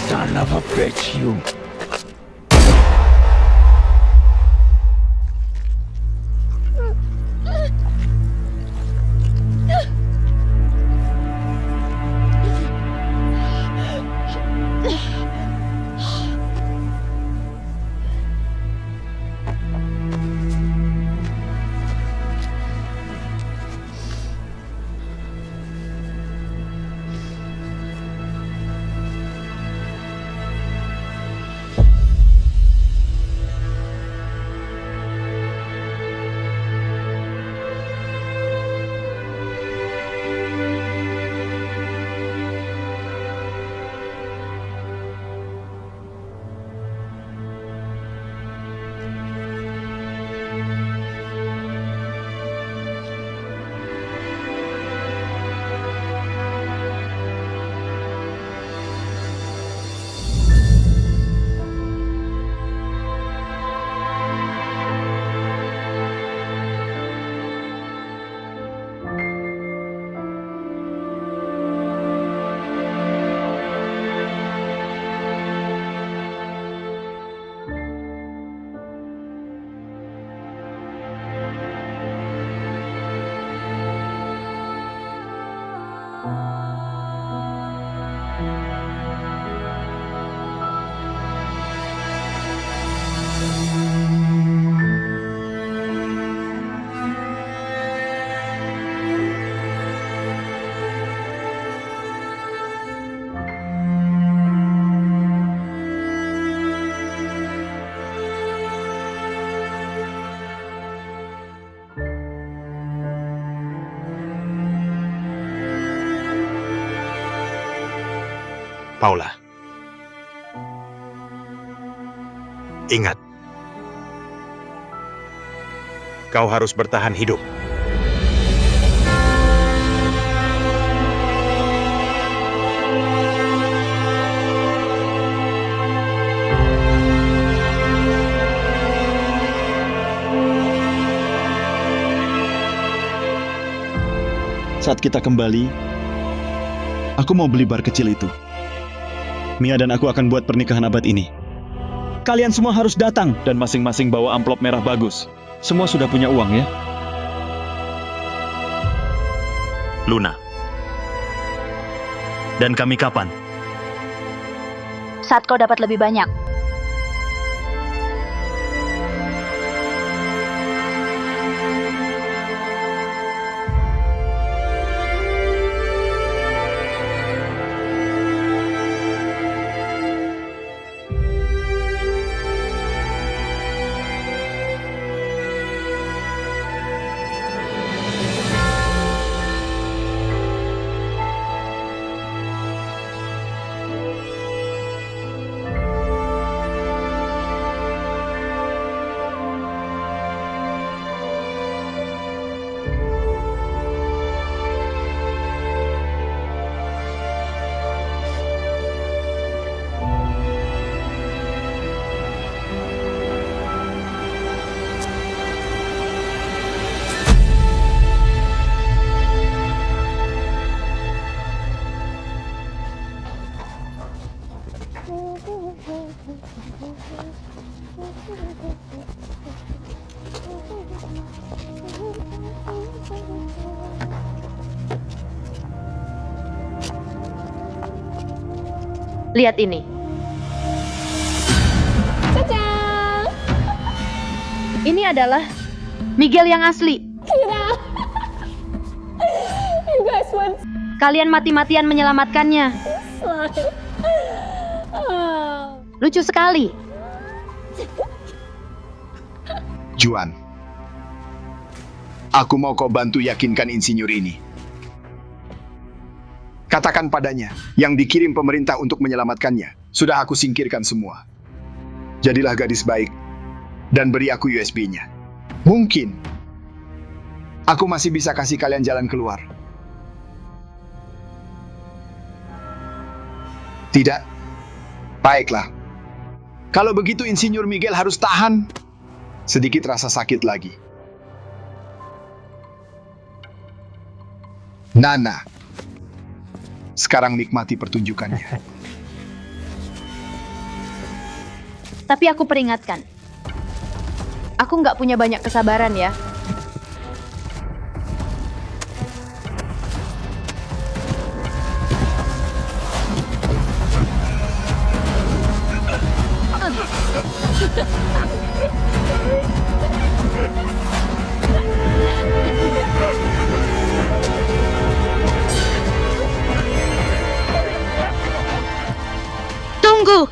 Paula. Ingat. Kau harus bertahan hidup. Saat kita kembali, aku mau beli bar kecil itu. Mia dan aku akan buat pernikahan abad ini. Kalian semua harus datang dan masing-masing bawa amplop merah bagus. Semua sudah punya uang ya? Luna. Dan kami kapan? Saat kau dapat lebih banyak. Lihat ini. Ini adalah Miguel yang asli. Kalian mati-matian menyelamatkannya. Lucu sekali. Juan, aku mau kau bantu yakinkan insinyur ini. Katakan padanya, yang dikirim pemerintah untuk menyelamatkannya, sudah aku singkirkan semua. Jadilah gadis baik, dan beri aku USB-nya. Mungkin, aku masih bisa kasih kalian jalan keluar. Tidak? Baiklah. Kalau begitu Insinyur Miguel harus tahan. Sedikit rasa sakit lagi. Nana, sekarang nikmati pertunjukannya. Tapi aku peringatkan. Aku nggak punya banyak kesabaran ya. Tunggu!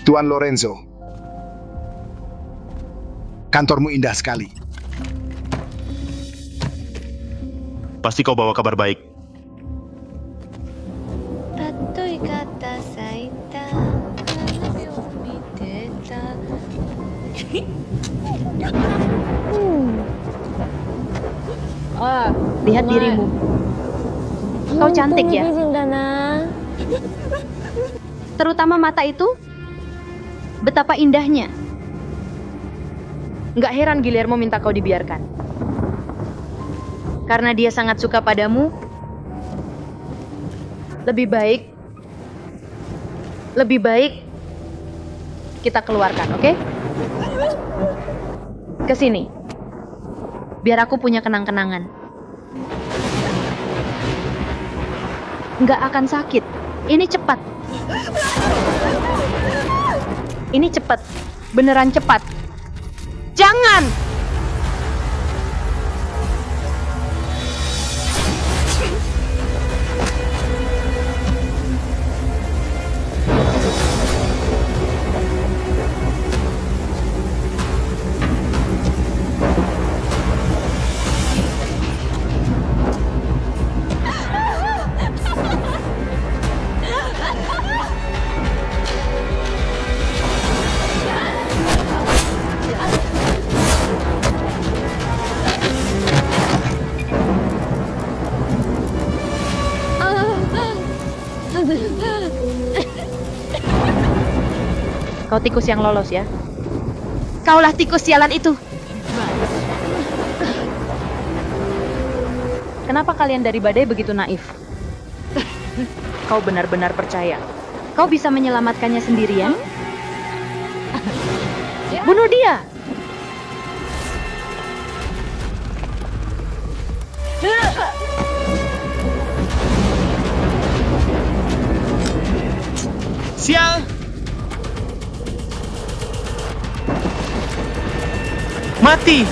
Tuan Lorenzo, kantormu indah sekali. Pasti kau bawa kabar baik. Lihat dirimu. Kau cantik ya. Terutama mata itu. Betapa indahnya. Nggak heran Guillermo minta kau dibiarkan. Karena dia sangat suka padamu. Lebih baik kita keluarkan, oke? Kesini. Biar aku punya kenang-kenangan. Nggak akan sakit. Ini cepat. Ini cepat. Beneran cepat. Jangan! Kau tikus yang lolos ya. Kaulah tikus sialan itu. Kenapa kalian dari badai begitu naif? Kau benar-benar percaya kau bisa menyelamatkannya sendirian? Bunuh dia! Sial! Mati!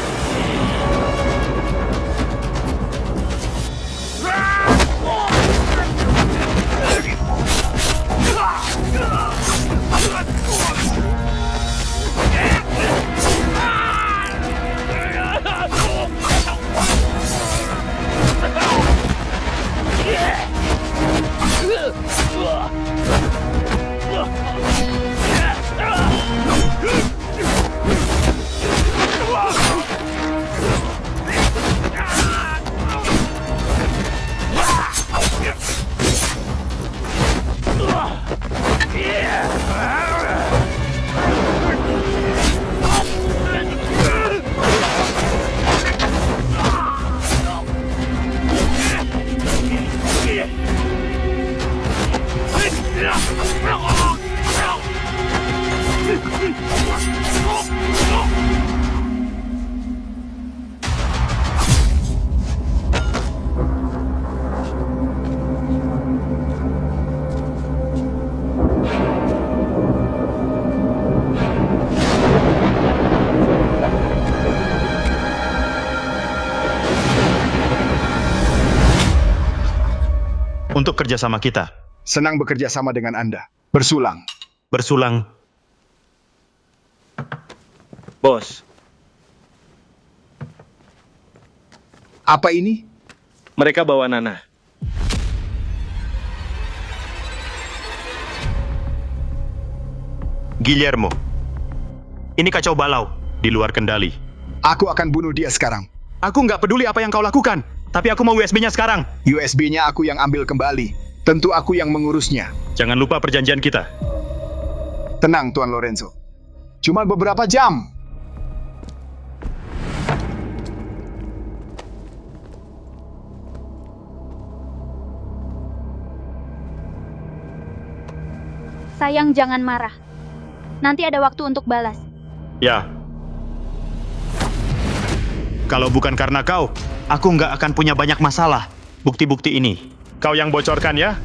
untuk kerjasama kita. Senang bekerja sama dengan Anda. Bersulang. Bersulang. Bos, Apa ini? mereka bawa Nana. Guillermo, ini kacau balau, di luar kendali. Aku akan bunuh dia sekarang. Aku nggak peduli apa yang kau lakukan, tapi aku mau USB-nya sekarang. USB-nya aku yang ambil kembali. Tentu aku yang mengurusnya. Jangan lupa perjanjian kita. Tenang, Tuan Lorenzo. Cuma beberapa jam. Sayang, jangan marah. Nanti ada waktu untuk balas. Ya. Kalau bukan karena kau, aku nggak akan punya banyak masalah. Bukti-bukti ini, kau yang bocorkan ya?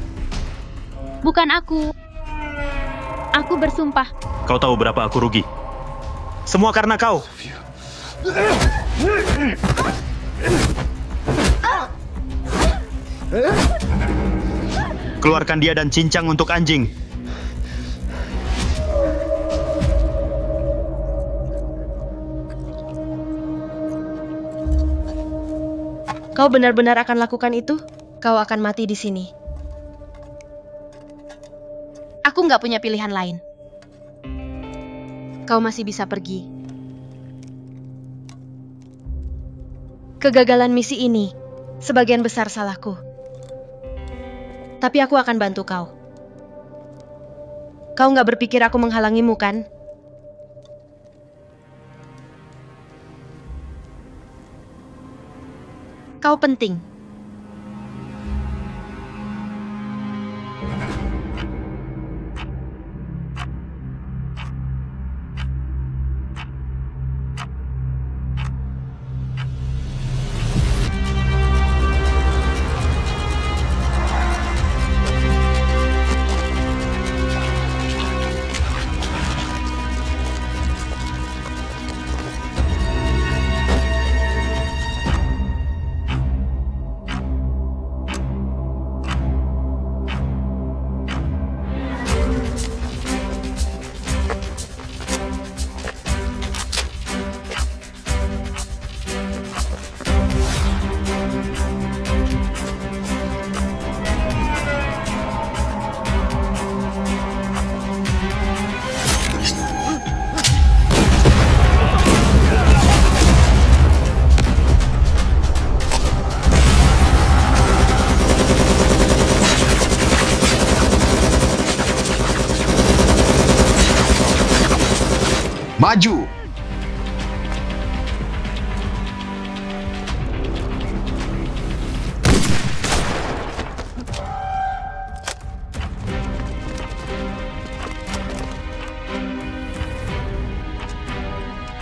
Bukan aku. Aku bersumpah. Kau tahu berapa aku rugi? Semua karena kau. Keluarkan dia dan cincang untuk anjing. Kau benar-benar akan lakukan itu? Kau akan mati di sini. Aku nggak punya pilihan lain. Kau masih bisa pergi. Kegagalan misi ini sebagian besar salahku. Tapi aku akan bantu kau. Kau nggak berpikir aku menghalangimu, kan? Kau penting. Maju!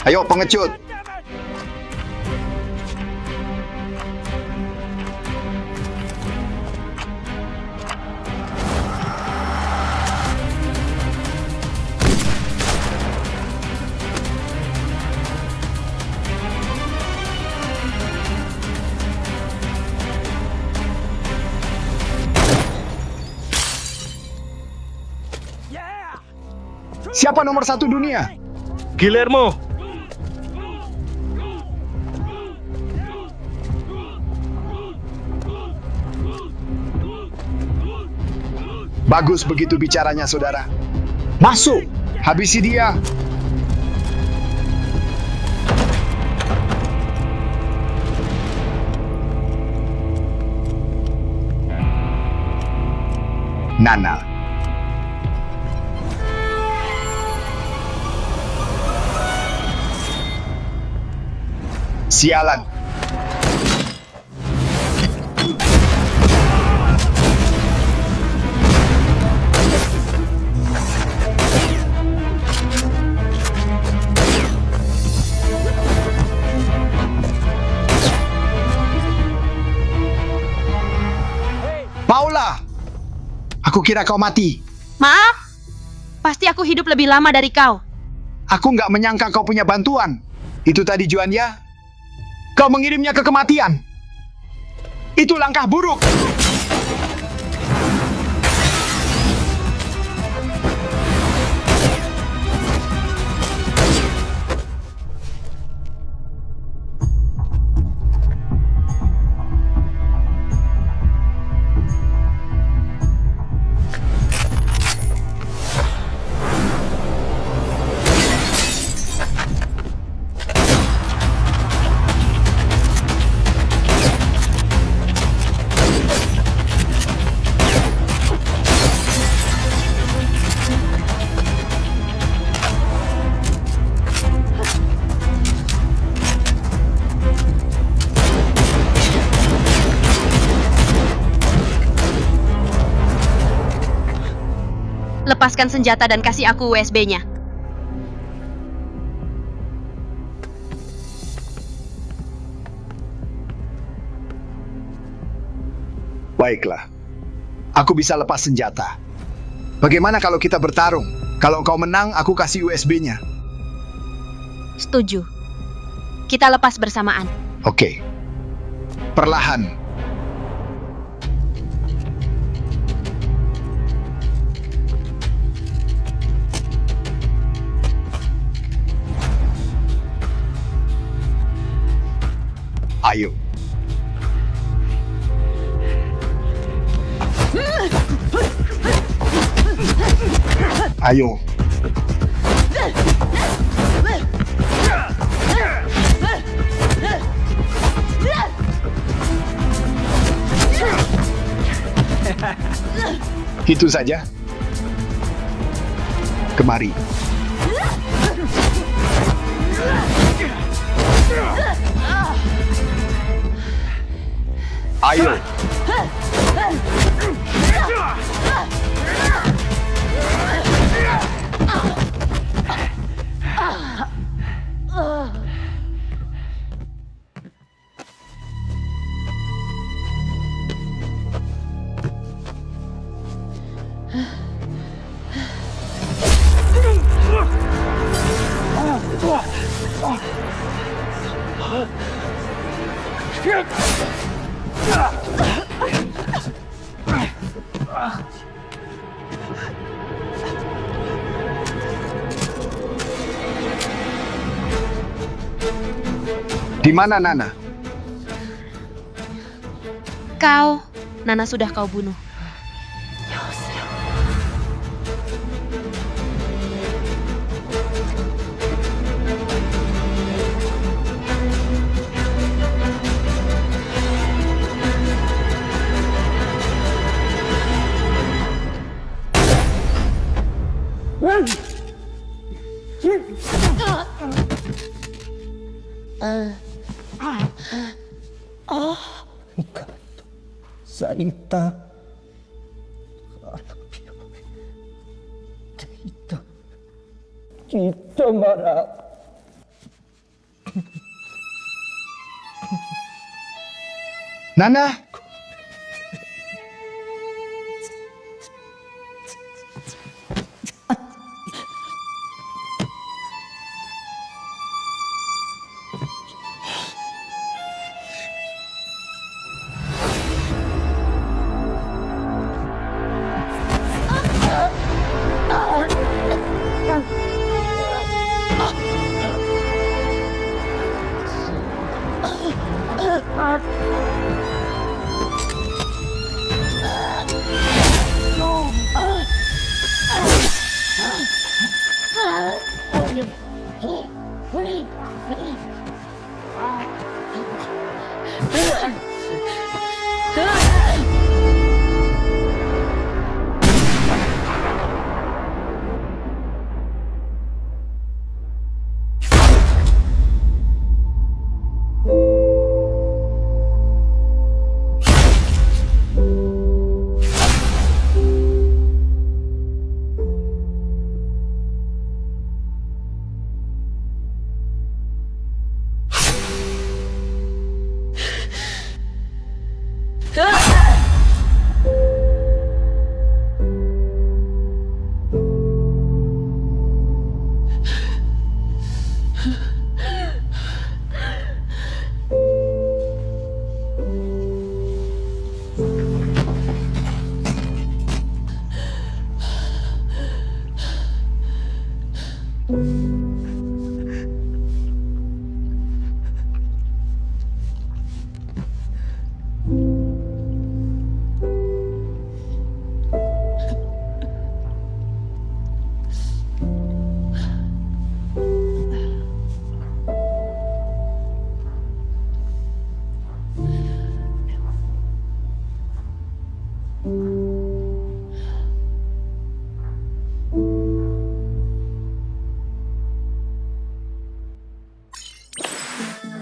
Ayo pengecut! Siapa nomor 1 dunia? Guillermo, Bagus begitu bicaranya, saudara. Masuk! Habisi dia! Nana. Sialan. Paula! Aku kira kau mati. Maaf, pasti aku hidup lebih lama dari kau. Aku nggak menyangka kau punya bantuan. Itu tadi Juan ya? Kau mengirimnya ke kematian. Itu langkah buruk. lepaskan senjata dan kasih aku USB-nya. Baiklah. Aku bisa lepas senjata. Bagaimana kalau kita bertarung? Kalau kau menang, aku kasih USB-nya. Setuju. Kita lepas bersamaan. Oke. Perlahan. Ayo. Ayo. Itu saja. Kemari. Ayo. Di mana Nana? Nana sudah kau bunuh. Nana?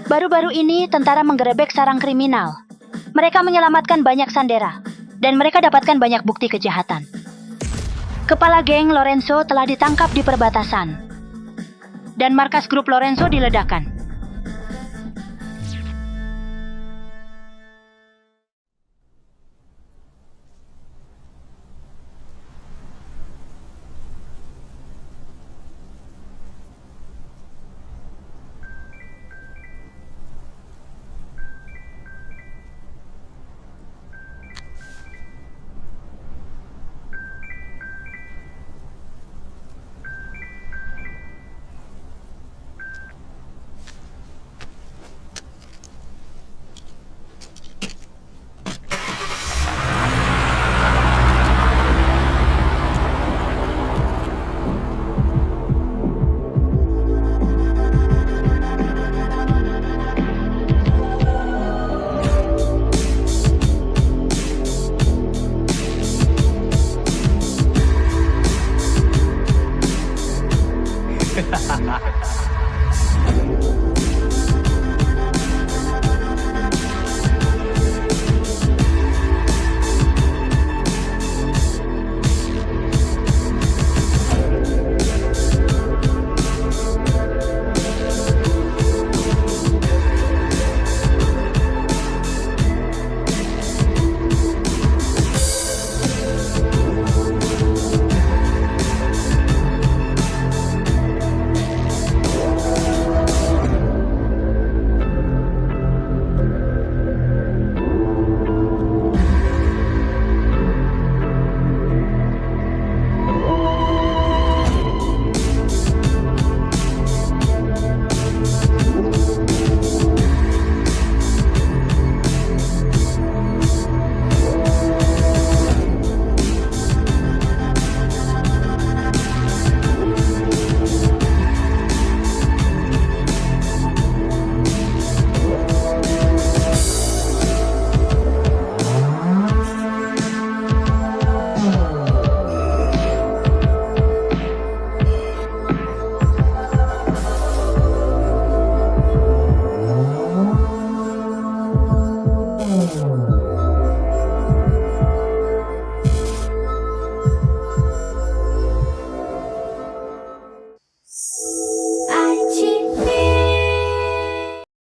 Baru-baru ini tentara menggerebek sarang kriminal. Mereka menyelamatkan banyak sandera, dan mereka dapatkan banyak bukti kejahatan. Kepala geng Lorenzo telah ditangkap di perbatasan. Dan markas grup Lorenzo diledakkan.